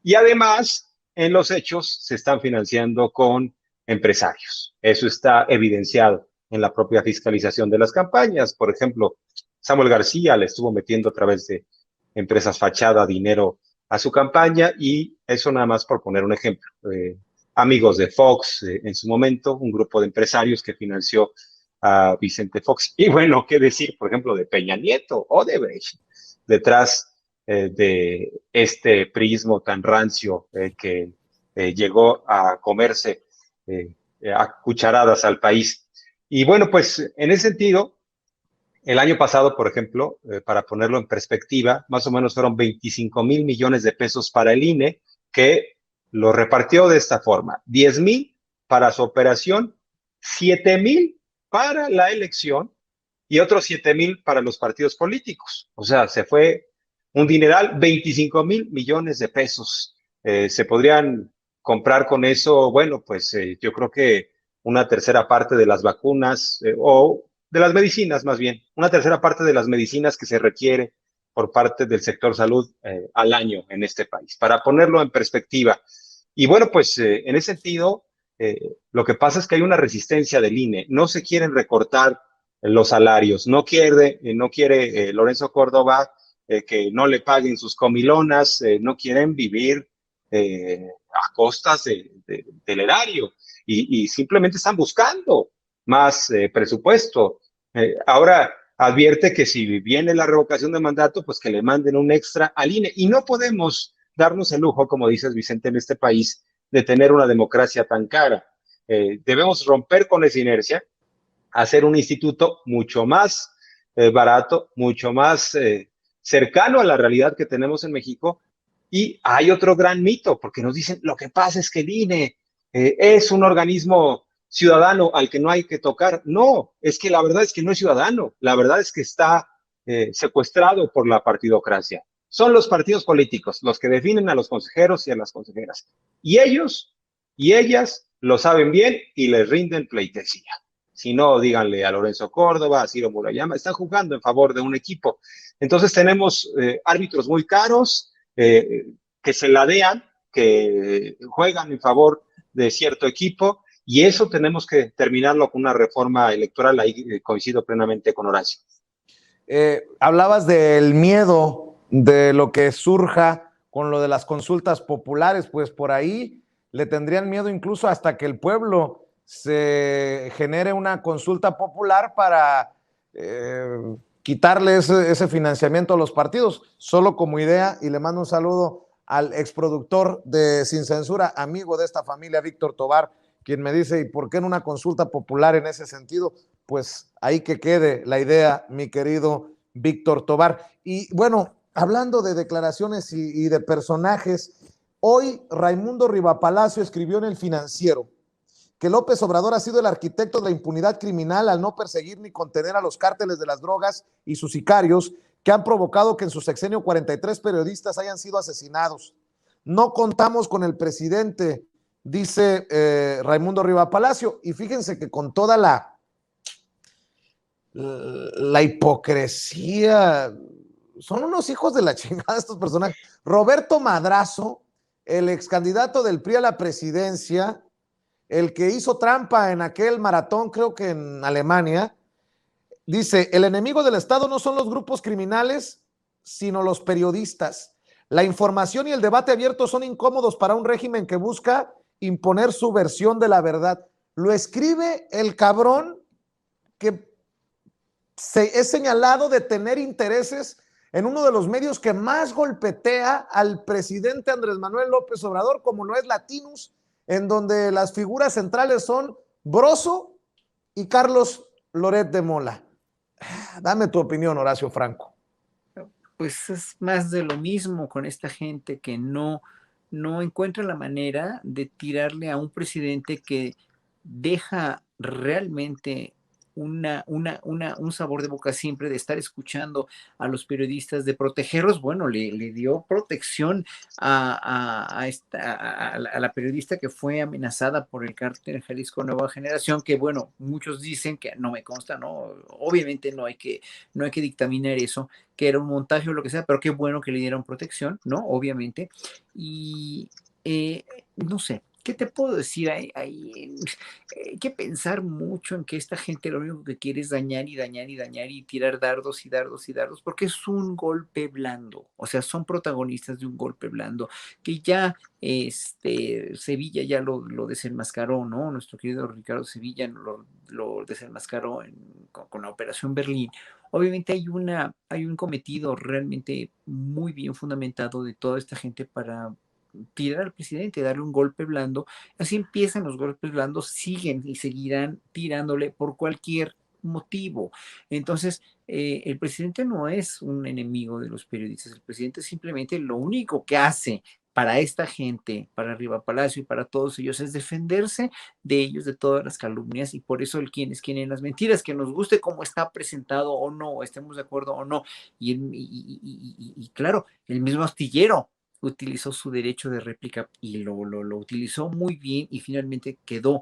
y además en los hechos se están financiando con empresarios. Eso está evidenciado en la propia fiscalización de las campañas. Por ejemplo, Samuel García le estuvo metiendo a través de empresas fachada dinero a su campaña y eso nada más por poner un ejemplo. Amigos de Fox en su momento, un grupo de empresarios que financió a Vicente Fox. Y bueno, qué decir, por ejemplo, de Peña Nieto o de Brecht, detrás de este prismo tan rancio que llegó a comerse a cucharadas al país. Y bueno, pues en ese sentido, el año pasado, por ejemplo, para ponerlo en perspectiva, más o menos fueron 25,000 millones de pesos para el INE, que lo repartió de esta forma: 10,000 para su operación, 7,000 para la elección y otros 7,000 para los partidos políticos. O sea, se fue un dineral, 25,000 millones de pesos. Se podrían comprar con eso, bueno, pues yo creo que una tercera parte de las vacunas o de las medicinas, más bien, una tercera parte de las medicinas que se requiere por parte del sector salud al año en este país, para ponerlo en perspectiva. Y bueno, pues en ese sentido, lo que pasa es que hay una resistencia del INE, no se quieren recortar los salarios, no quiere Lorenzo Córdoba que no le paguen sus comilonas, no quieren vivir a costas del erario y simplemente están buscando más presupuesto. Ahora advierte que si viene la revocación de mandato, pues que le manden un extra al INE. Y no podemos darnos el lujo, como dices, Vicente, en este país, de tener una democracia tan cara. Debemos romper con esa inercia, hacer un instituto mucho más barato, mucho más cercano a la realidad que tenemos en México, Y hay otro gran mito, porque nos dicen, lo que pasa es que el INE es un organismo ciudadano al que no hay que tocar. No, es que la verdad es que no es ciudadano, la verdad es que está secuestrado por la partidocracia. Son los partidos políticos los que definen a los consejeros y a las consejeras. Y ellos y ellas lo saben bien y les rinden pleitesía. Si no, díganle a Lorenzo Córdoba, a Ciro Murayama, están jugando en favor de un equipo. Entonces tenemos árbitros muy caros, que se ladean, que juegan en favor de cierto equipo, y eso tenemos que terminarlo con una reforma electoral. Ahí coincido plenamente con Horacio. Hablabas del miedo de lo que surja con lo de las consultas populares, pues por ahí le tendrían miedo incluso hasta que el pueblo se genere una consulta popular para quitarle ese financiamiento a los partidos, solo como idea. Y le mando un saludo al exproductor de Sin Censura, amigo de esta familia, Víctor Tobar, quien me dice, ¿y por qué en una consulta popular en ese sentido? Pues ahí que quede la idea, mi querido Víctor Tobar. Y bueno, hablando de declaraciones y de personajes, hoy Raimundo Rivapalacio escribió en El Financiero que López Obrador ha sido el arquitecto de la impunidad criminal al no perseguir ni contener a los cárteles de las drogas y sus sicarios que han provocado que en su sexenio 43 periodistas hayan sido asesinados. No contamos con el presidente, dice Raimundo Rivapalacio, y fíjense que con toda la hipocresía, son unos hijos de la chingada estos personajes. Roberto Madrazo, el ex candidato del PRI a la presidencia, el que hizo trampa en aquel maratón, creo que en Alemania, dice, el enemigo del Estado no son los grupos criminales, sino los periodistas. La información y el debate abierto son incómodos para un régimen que busca imponer su versión de la verdad. Lo escribe el cabrón que es señalado de tener intereses en uno de los medios que más golpetea al presidente Andrés Manuel López Obrador, como lo es Latinus, en donde las figuras centrales son Broso y Carlos Loret de Mola. Dame tu opinión, Horacio Franco. Pues es más de lo mismo con esta gente que no encuentra la manera de tirarle a un presidente que deja realmente un sabor de boca siempre de estar escuchando a los periodistas, de protegerlos. Bueno, le dio protección a la periodista que fue amenazada por el cártel Jalisco Nueva Generación, que bueno, muchos dicen, que no me consta, no, obviamente no hay que dictaminar eso, que era un montaje o lo que sea, pero qué bueno que le dieron protección, ¿no? Obviamente. Y no sé, ¿qué te puedo decir? Hay que pensar mucho en que esta gente lo único que quiere es dañar y dañar y dañar y tirar dardos y dardos y dardos, porque es un golpe blando, o sea, son protagonistas de un golpe blando, que ya Sevilla ya lo desenmascaró, ¿no? Nuestro querido Ricardo Sevilla lo desenmascaró con la Operación Berlín. Obviamente hay un cometido realmente muy bien fundamentado de toda esta gente para tirar al presidente, darle un golpe blando. Así empiezan los golpes blandos, siguen y seguirán tirándole por cualquier motivo. Entonces, el presidente no es un enemigo de los periodistas, el presidente simplemente lo único que hace para esta gente, para Rivapalacio y para todos ellos, es defenderse de ellos, de todas las calumnias, y por eso el quién es quién en las mentiras, que nos guste cómo está presentado o no, estemos de acuerdo o no. Y claro, el mismo astillero utilizó su derecho de réplica y lo utilizó muy bien, y finalmente quedaron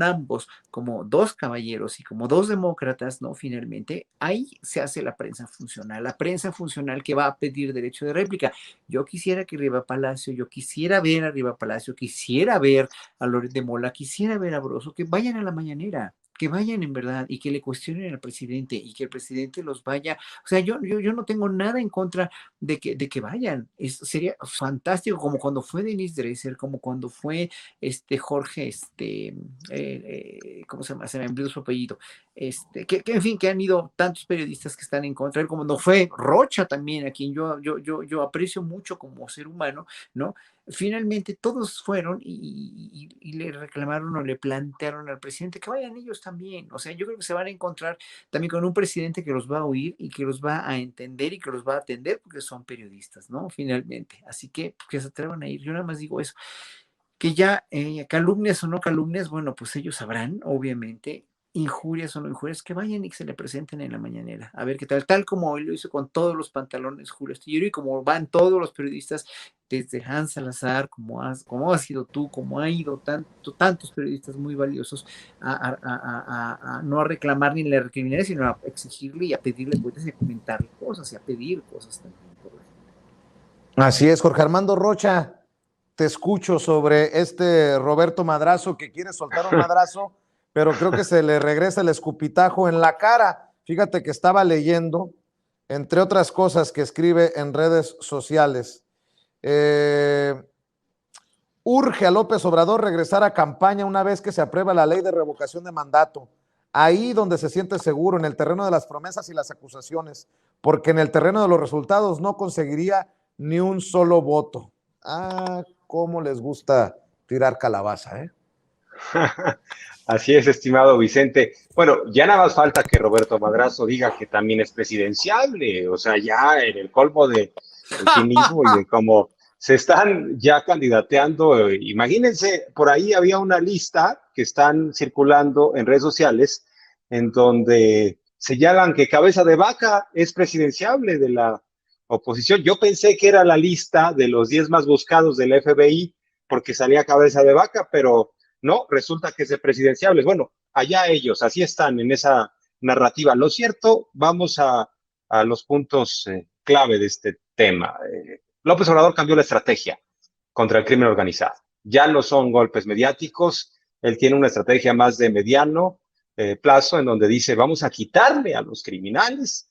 ambos como dos caballeros y como dos demócratas, ¿no? Finalmente, ahí se hace la prensa funcional que va a pedir derecho de réplica. Yo quisiera que Rivapalacio, yo quisiera ver a Rivapalacio, quisiera ver a Loret de Mola, quisiera ver a Broso, que vayan a la mañanera, que vayan en verdad y que le cuestionen al presidente y que el presidente los vaya. O sea, yo no tengo nada en contra de que vayan. Sería fantástico, como cuando fue Denise Dresser, como cuando fue Jorge, ¿cómo se llama? Se me olvidó su apellido. Que en fin, que han ido tantos periodistas que están en contra, como no fue Rocha también, a quien yo aprecio mucho como ser humano, ¿no? finalmente todos fueron y le reclamaron o le plantearon al presidente que vayan ellos también. O sea, yo creo que se van a encontrar también con un presidente que los va a oír y que los va a entender y que los va a atender porque son periodistas, ¿no? Finalmente. Así que se atrevan a ir. Yo nada más digo eso. Que ya calumnias o no calumnias, bueno, pues ellos sabrán, obviamente, injurias o no injurias, que vayan y que se le presenten en la mañanera, a ver qué tal como hoy lo hizo con todos los pantalones Julio Astillero y como van todos los periodistas, desde Hans Salazar, como has sido tú, como ha ido tantos periodistas muy valiosos no a reclamar ni a recriminar, sino a exigirle y a pedirle cuentas y a comentarle cosas y a pedir cosas también por la gente. Así es, Jorge Armando Rocha. Te escucho sobre este Roberto Madrazo que quiere soltar un madrazo, pero creo que se le regresa el escupitajo en la cara. Fíjate que estaba leyendo, entre otras cosas que escribe en redes sociales, urge a López Obrador regresar a campaña una vez que se aprueba la ley de revocación de mandato. Ahí donde se siente seguro, en el terreno de las promesas y las acusaciones, porque en el terreno de los resultados no conseguiría ni un solo voto. Cómo les gusta tirar calabaza, ¿eh? Así es, estimado Vicente. Bueno, ya nada más falta que Roberto Madrazo diga que también es presidenciable, o sea, ya en el colmo de cinismo y de cómo se están ya candidateando. Imagínense, por ahí había una lista que están circulando en redes sociales en donde señalan que Cabeza de Vaca es presidenciable de la oposición. Yo pensé que era la lista de los 10 más buscados del FBI porque salía Cabeza de Vaca, pero no, resulta que es de presidenciables. Bueno, allá ellos, así están en esa narrativa. Lo cierto, vamos a los puntos clave de este tema. López Obrador cambió la estrategia contra el crimen organizado. Ya no son golpes mediáticos, él tiene una estrategia más de mediano plazo en donde dice, vamos a quitarle a los criminales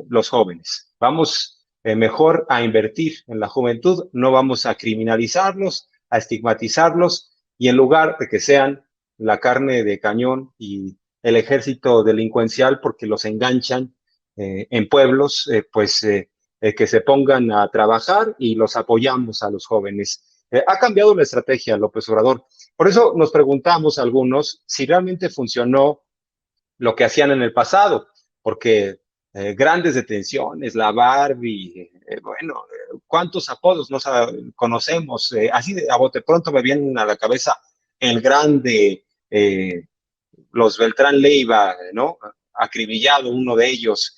los jóvenes, vamos mejor a invertir en la juventud, no vamos a criminalizarlos, a estigmatizarlos, y en lugar de que sean la carne de cañón y el ejército delincuencial porque los enganchan en pueblos, que se pongan a trabajar y los apoyamos a los jóvenes. Ha cambiado la estrategia López Obrador. Por eso nos preguntamos algunos si realmente funcionó lo que hacían en el pasado, porque grandes detenciones, la Barbie, ¿cuántos apodos nos conocemos? Así a bote pronto me vienen a la cabeza el Grande, los Beltrán Leiva, ¿no? Acribillado uno de ellos.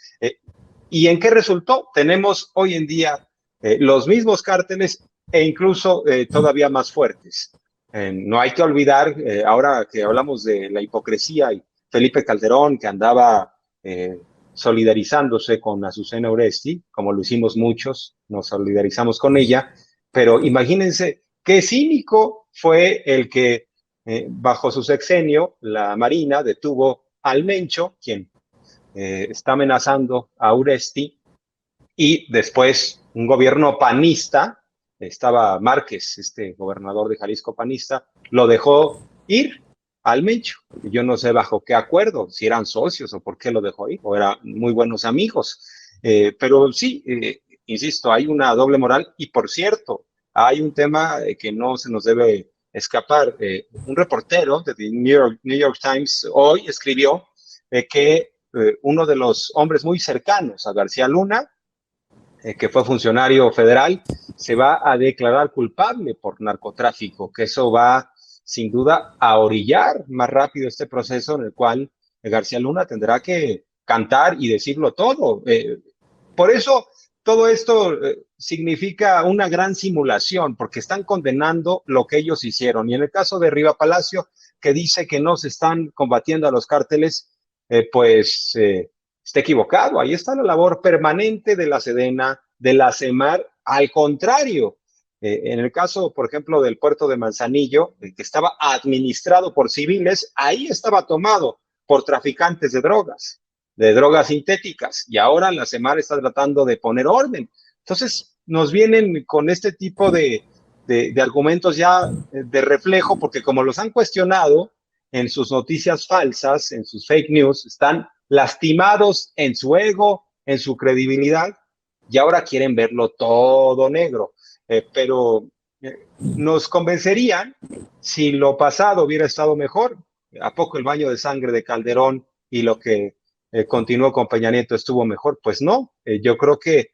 ¿Y en qué resultó? Tenemos hoy en día los mismos cárteles e incluso todavía más fuertes. No hay que olvidar, ahora que hablamos de la hipocresía, y Felipe Calderón, que andaba solidarizándose con Azucena Oresti, como lo hicimos muchos, nos solidarizamos con ella, pero imagínense qué cínico fue el que bajo su sexenio la Marina detuvo al Mencho, quien está amenazando a Oresti, y después un gobierno panista, estaba Márquez, este gobernador de Jalisco panista, lo dejó ir al Mencho. Yo no sé bajo qué acuerdo, si eran socios o por qué lo dejó ir, o eran muy buenos amigos. Pero sí, insisto, hay una doble moral y, por cierto, hay un tema que no se nos debe escapar. Un reportero de The New York Times hoy escribió que uno de los hombres muy cercanos a García Luna, que fue funcionario federal, se va a declarar culpable por narcotráfico, que eso va sin duda a orillar más rápido este proceso en el cual García Luna tendrá que cantar y decirlo todo. Por eso todo esto significa una gran simulación, porque están condenando lo que ellos hicieron. Y en el caso de Riva Palacio, que dice que no se están combatiendo a los cárteles, está equivocado. Ahí está la labor permanente de la Sedena, de la CEMAR. Al contrario, en el caso, por ejemplo, del puerto de Manzanillo, que estaba administrado por civiles, ahí estaba tomado por traficantes de drogas sintéticas, y ahora la CEMAR está tratando de poner orden. Entonces, nos vienen con este tipo de argumentos ya de reflejo, porque como los han cuestionado en sus noticias falsas, en sus fake news, están lastimados en su ego, en su credibilidad, y ahora quieren verlo todo negro. Pero nos convencerían si lo pasado hubiera estado mejor. ¿A poco el baño de sangre de Calderón y lo que continuó con Peña Nieto estuvo mejor? Pues no, yo creo que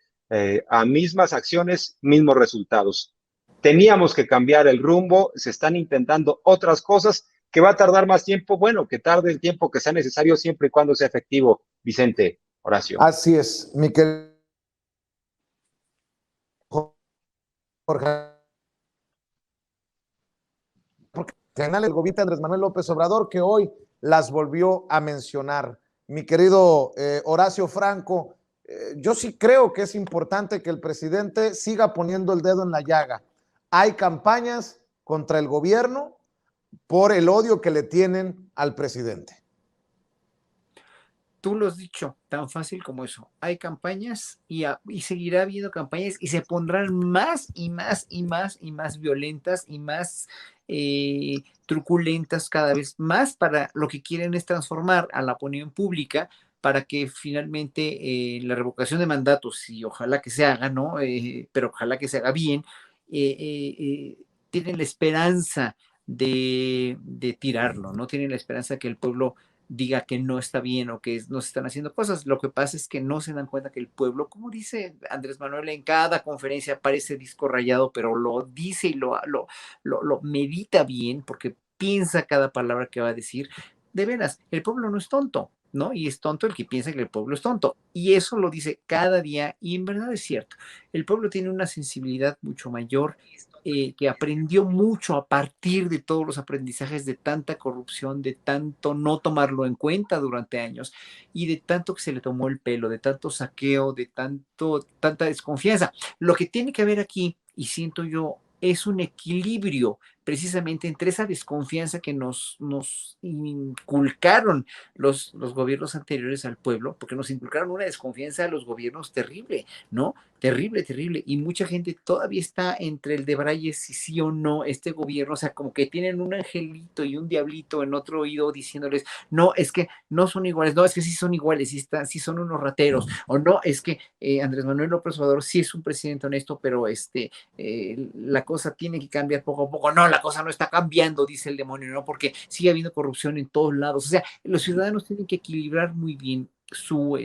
a mismas acciones, mismos resultados. Teníamos que cambiar el rumbo, se están intentando otras cosas, que va a tardar más tiempo, bueno, que tarde el tiempo que sea necesario siempre y cuando sea efectivo, Vicente, Horacio. Así es, mi querido Jorge, porque canal el gobierno Andrés Manuel López Obrador, que hoy las volvió a mencionar. Mi querido Horacio Franco, yo sí creo que es importante que el presidente siga poniendo el dedo en la llaga. Hay campañas contra el gobierno por el odio que le tienen al presidente. Tú lo has dicho, tan fácil como eso. Hay campañas y seguirá habiendo campañas y se pondrán más y más y más y más violentas y más truculentas cada vez más para lo que quieren es transformar a la opinión pública para que finalmente la revocación de mandatos, y ojalá que se haga, ¿no? Pero ojalá que se haga bien, tienen la esperanza de tirarlo, ¿no? Tienen la esperanza que el pueblo diga que no está bien o que no se están haciendo cosas. Lo que pasa es que no se dan cuenta que el pueblo, como dice Andrés Manuel en cada conferencia, parece disco rayado, pero lo dice y lo medita bien porque piensa cada palabra que va a decir. De veras, el pueblo no es tonto, ¿no? Y es tonto el que piensa que el pueblo es tonto. Y eso lo dice cada día y en verdad es cierto. El pueblo tiene una sensibilidad mucho mayor, que aprendió mucho a partir de todos los aprendizajes de tanta corrupción, de tanto no tomarlo en cuenta durante años y de tanto que se le tomó el pelo, de tanto saqueo, de tanta desconfianza. Lo que tiene que haber aquí, y siento yo, es un equilibrio precisamente entre esa desconfianza que nos inculcaron los gobiernos anteriores al pueblo, porque nos inculcaron una desconfianza a los gobiernos terrible, ¿no? Terrible, terrible. Y mucha gente todavía está entre el debraye si sí o no este gobierno, o sea, como que tienen un angelito y un diablito en otro oído diciéndoles, no, es que no son iguales, no, es que sí son iguales, sí son unos rateros, o no, es que Andrés Manuel López Obrador sí es un presidente honesto, pero la cosa tiene que cambiar poco a poco. No, la cosa no está cambiando, dice el demonio, ¿no? Porque sigue habiendo corrupción en todos lados. O sea, los ciudadanos tienen que equilibrar muy bien su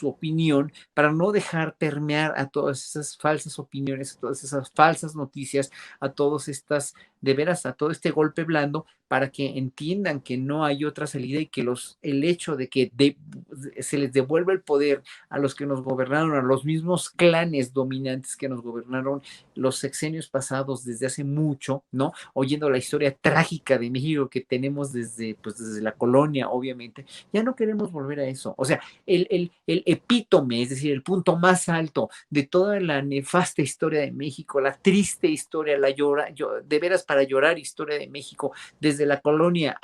opinión para no dejar permear a todas esas falsas opiniones, a todas esas falsas noticias, a todas estas, de veras, a todo este golpe blando, para que entiendan que no hay otra salida y que el hecho de que se les devuelva el poder a los que nos gobernaron, a los mismos clanes dominantes que nos gobernaron los sexenios pasados desde hace mucho, ¿no? Oyendo la historia trágica de México que tenemos desde la colonia, obviamente, ya no queremos volver a eso. O sea, el epítome, es decir, el punto más alto de toda la nefasta historia de México, la triste historia, de veras para llorar historia de México, desde la colonia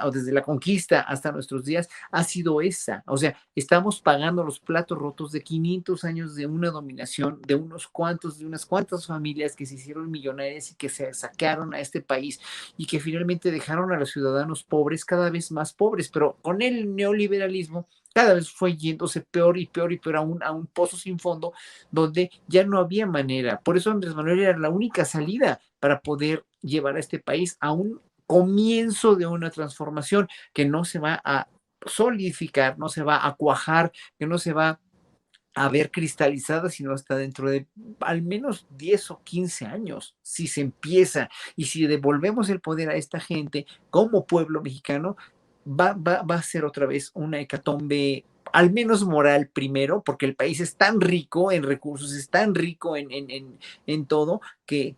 o desde la conquista hasta nuestros días, ha sido esa. O sea, estamos pagando los platos rotos de 500 años de una dominación de unas cuantas familias que se hicieron millonarias y que se saquearon a este país y que finalmente dejaron a los ciudadanos pobres cada vez más pobres, pero con el neoliberalismo cada vez fue yéndose peor y peor y peor a un pozo sin fondo donde ya no había manera. Por eso Andrés Manuel era la única salida para poder llevar a este país a un comienzo de una transformación que no se va a solidificar, no se va a cuajar, que no se va a ver cristalizada, sino hasta dentro de al menos 10 o 15 años, si se empieza y si devolvemos el poder a esta gente como pueblo mexicano, va a ser otra vez una hecatombe, al menos moral primero, porque el país es tan rico en recursos, es tan rico en todo, que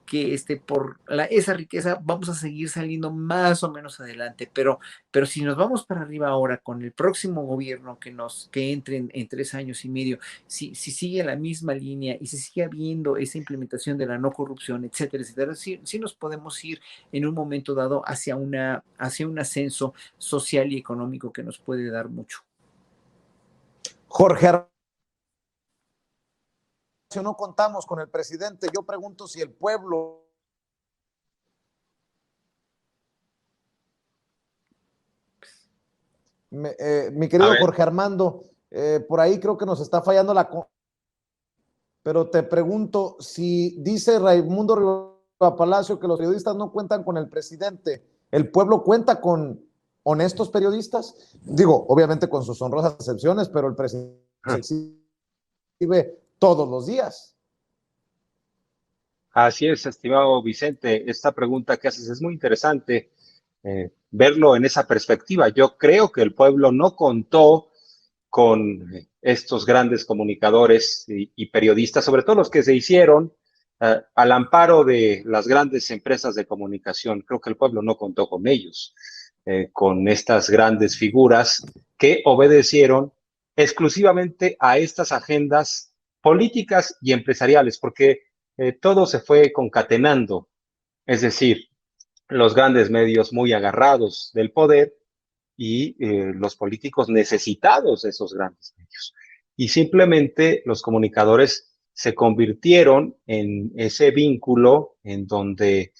por esa riqueza vamos a seguir saliendo más o menos adelante, pero si nos vamos para arriba ahora con el próximo gobierno que entre en 3 años y medio, si sigue la misma línea y se sigue habiendo esa implementación de la no corrupción, etcétera, etcétera, sí nos podemos ir en un momento dado hacia un ascenso social y económico que nos puede dar mucho. Jorge, no contamos con el presidente. Yo pregunto si el pueblo... mi querido Jorge Armando, por ahí creo que nos está fallando pero te pregunto, si dice Raimundo Riva Palacio que los periodistas no cuentan con el presidente, ¿el pueblo cuenta con honestos periodistas? Digo, obviamente con sus honrosas excepciones, pero el presidente se exhibe todos los días. Así es, estimado Vicente, esta pregunta que haces es muy interesante, verlo en esa perspectiva. Yo creo que el pueblo no contó con estos grandes comunicadores y periodistas, sobre todo los que se hicieron al amparo de las grandes empresas de comunicación. Creo que el pueblo no contó con ellos, con estas grandes figuras que obedecieron exclusivamente a estas agendas políticas y empresariales, porque todo se fue concatenando, es decir, los grandes medios muy agarrados del poder y los políticos necesitados de esos grandes medios. Y simplemente los comunicadores se convirtieron en ese vínculo en donde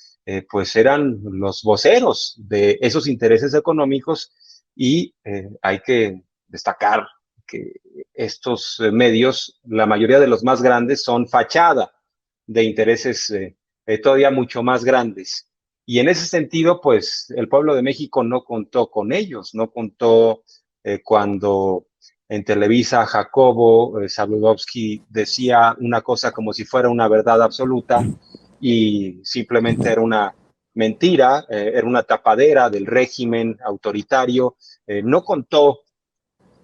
pues eran los voceros de esos intereses económicos y hay que destacar que estos medios, la mayoría de los más grandes, son fachada de intereses todavía mucho más grandes. Y en ese sentido, pues el pueblo de México no contó con ellos, no contó cuando en Televisa Jacobo Zabludovsky decía una cosa como si fuera una verdad absoluta y simplemente era una mentira, era una tapadera del régimen autoritario. No contó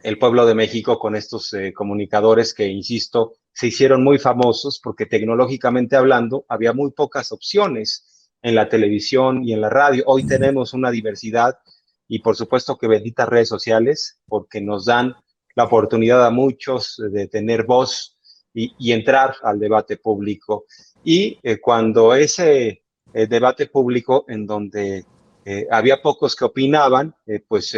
el pueblo de México con estos comunicadores que, insisto, se hicieron muy famosos porque tecnológicamente hablando había muy pocas opciones en la televisión y en la radio. Hoy tenemos una diversidad y por supuesto que benditas redes sociales porque nos dan la oportunidad a muchos de tener voz y entrar al debate público. Y cuando ese debate público en donde había pocos que opinaban, pues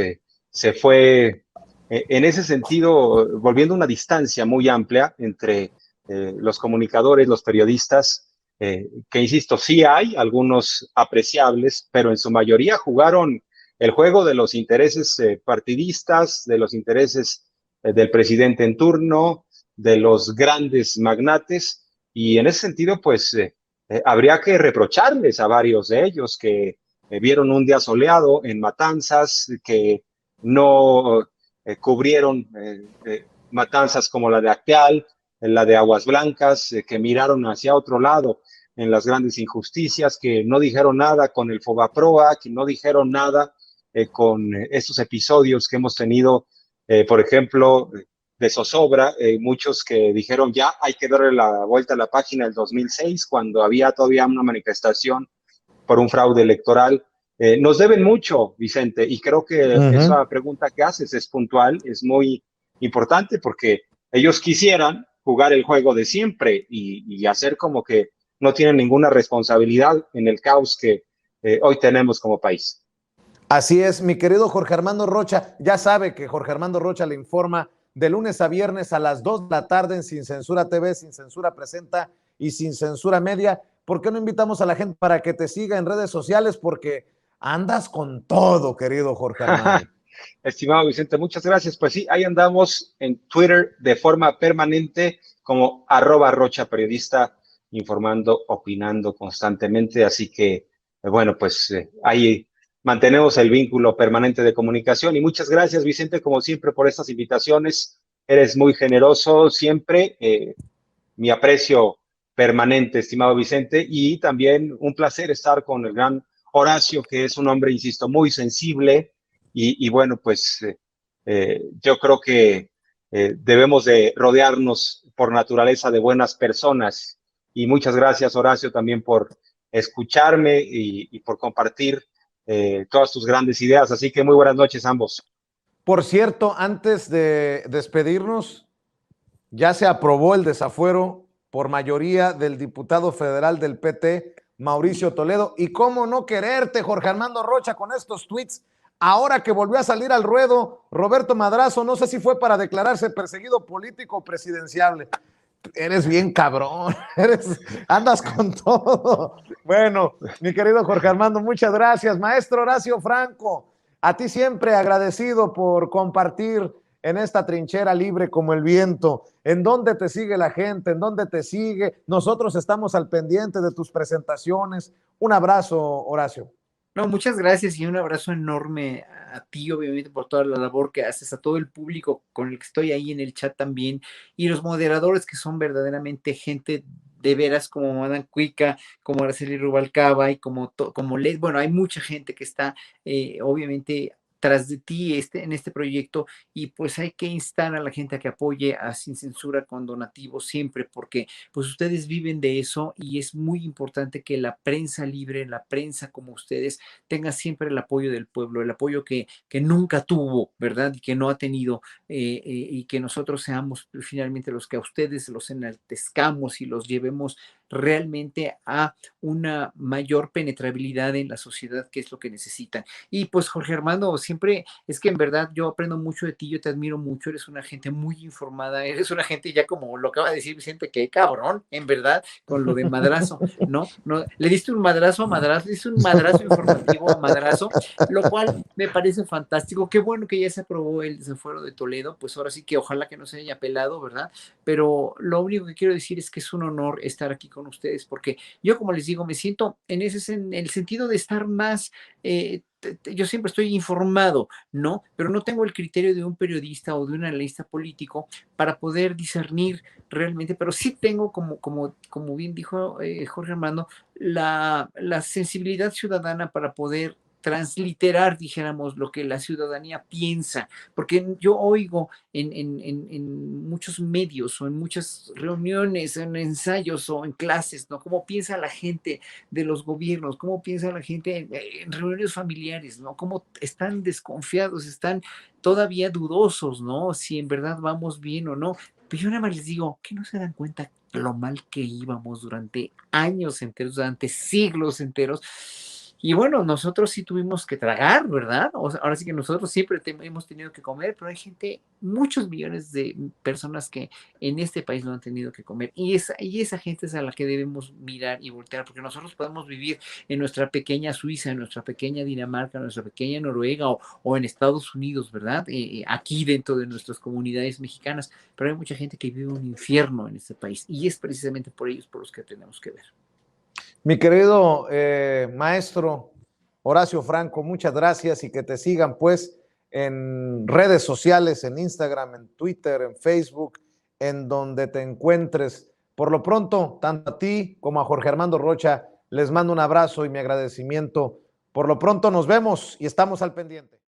se fue en ese sentido, volviendo una distancia muy amplia entre los comunicadores, los periodistas, que insisto, sí hay algunos apreciables, pero en su mayoría jugaron el juego de los intereses partidistas, de los intereses del presidente en turno, de los grandes magnates, y en ese sentido, pues habría que reprocharles a varios de ellos que vieron un día soleado en Matanzas, que no cubrieron matanzas como la de Acteal, la de Aguas Blancas, que miraron hacia otro lado en las grandes injusticias, que no dijeron nada con el Fobaproa, que no dijeron nada con estos episodios que hemos tenido, por ejemplo, de zozobra, muchos que dijeron ya hay que darle la vuelta a la página del 2006, cuando había todavía una manifestación por un fraude electoral. Nos deben mucho, Vicente, y creo que esa pregunta que haces es puntual, es muy importante porque ellos quisieran jugar el juego de siempre y hacer como que no tienen ninguna responsabilidad en el caos que hoy tenemos como país. Así es, mi querido Jorge Armando Rocha. Ya sabe que Jorge Armando Rocha le informa de lunes a viernes a las 2 de la tarde en Sin Censura TV, Sin Censura Presenta y Sin Censura Media. ¿Por qué no invitamos a la gente para que te siga en redes sociales? Porque andas con todo, querido Jorge Armando. Estimado Vicente, muchas gracias. Pues sí, ahí andamos en Twitter de forma permanente como @Rocha Periodista, informando, opinando constantemente. Así que, bueno, pues ahí mantenemos el vínculo permanente de comunicación. Y muchas gracias, Vicente, como siempre, por estas invitaciones. Eres muy generoso siempre. Mi aprecio permanente, estimado Vicente, y también un placer estar con el gran Horacio, que es un hombre, insisto, muy sensible y bueno, pues yo creo que debemos de rodearnos por naturaleza de buenas personas y muchas gracias, Horacio, también por escucharme y por compartir todas tus grandes ideas, así que muy buenas noches a ambos. Por cierto, antes de despedirnos, ya se aprobó el desafuero por mayoría del diputado federal del PT, Mauricio Toledo. Y cómo no quererte, Jorge Armando Rocha, con estos tweets. Ahora que volvió a salir al ruedo, Roberto Madrazo, no sé si fue para declararse perseguido político o presidenciable. Eres bien cabrón, andas con todo. Bueno, mi querido Jorge Armando, muchas gracias. Maestro Horacio Franco, a ti siempre agradecido por compartir en esta trinchera libre como el viento. ¿En dónde te sigue la gente? ¿En dónde te sigue? Nosotros estamos al pendiente de tus presentaciones. Un abrazo, Horacio. No, muchas gracias y un abrazo enorme a ti, obviamente, por toda la labor que haces, a todo el público con el que estoy ahí en el chat también, y los moderadores que son verdaderamente gente de veras como Madame Cuica, como Araceli Rubalcaba y como Les, bueno, hay mucha gente que está obviamente tras de ti en este proyecto, y pues hay que instar a la gente a que apoye a Sin Censura con donativos siempre, porque pues ustedes viven de eso y es muy importante que la prensa libre, la prensa como ustedes, tenga siempre el apoyo del pueblo, el apoyo que nunca tuvo, ¿verdad? Y que no ha tenido, y que nosotros seamos finalmente los que a ustedes los enaltezcamos y los llevemos realmente a una mayor penetrabilidad en la sociedad, que es lo que necesitan. Y pues Jorge Armando, siempre es que en verdad yo aprendo mucho de ti, yo te admiro mucho, eres una gente muy informada, eres una gente ya como lo acaba de decir Vicente, que cabrón, en verdad, con lo de madrazo, ¿no? No, le diste un madrazo a madrazo, le diste un madrazo informativo a madrazo, lo cual me parece fantástico. Qué bueno que ya se aprobó el desafuero de Toledo, pues ahora sí que ojalá que no se haya pelado, ¿verdad? Pero lo único que quiero decir es que es un honor estar aquí con ustedes, porque yo, como les digo, me siento en el sentido de estar más, yo siempre estoy informado, ¿no? Pero no tengo el criterio de un periodista o de un analista político para poder discernir realmente, pero sí tengo, como bien dijo Jorge Armando, la sensibilidad ciudadana para poder transliterar, dijéramos, lo que la ciudadanía piensa, porque yo oigo en muchos medios o en muchas reuniones, en ensayos o en clases, ¿no? Cómo piensa la gente de los gobiernos, cómo piensa la gente en reuniones familiares, ¿no? Cómo están desconfiados, están todavía dudosos, ¿no? Si en verdad vamos bien o no. Pero yo nada más les digo, que no se dan cuenta lo mal que íbamos durante años enteros, durante siglos enteros. Y bueno, nosotros sí tuvimos que tragar, ¿verdad? O sea, ahora sí que nosotros siempre hemos tenido que comer, pero hay gente, muchos millones de personas que en este país no han tenido que comer. Y esa gente es a la que debemos mirar y voltear, porque nosotros podemos vivir en nuestra pequeña Suiza, en nuestra pequeña Dinamarca, en nuestra pequeña Noruega o en Estados Unidos, ¿verdad? Aquí dentro de nuestras comunidades mexicanas, pero hay mucha gente que vive un infierno en este país y es precisamente por ellos por los que tenemos que ver. Mi querido maestro Horacio Franco, muchas gracias y que te sigan pues en redes sociales, en Instagram, en Twitter, en Facebook, en donde te encuentres. Por lo pronto, tanto a ti como a Jorge Armando Rocha, les mando un abrazo y mi agradecimiento. Por lo pronto nos vemos y estamos al pendiente.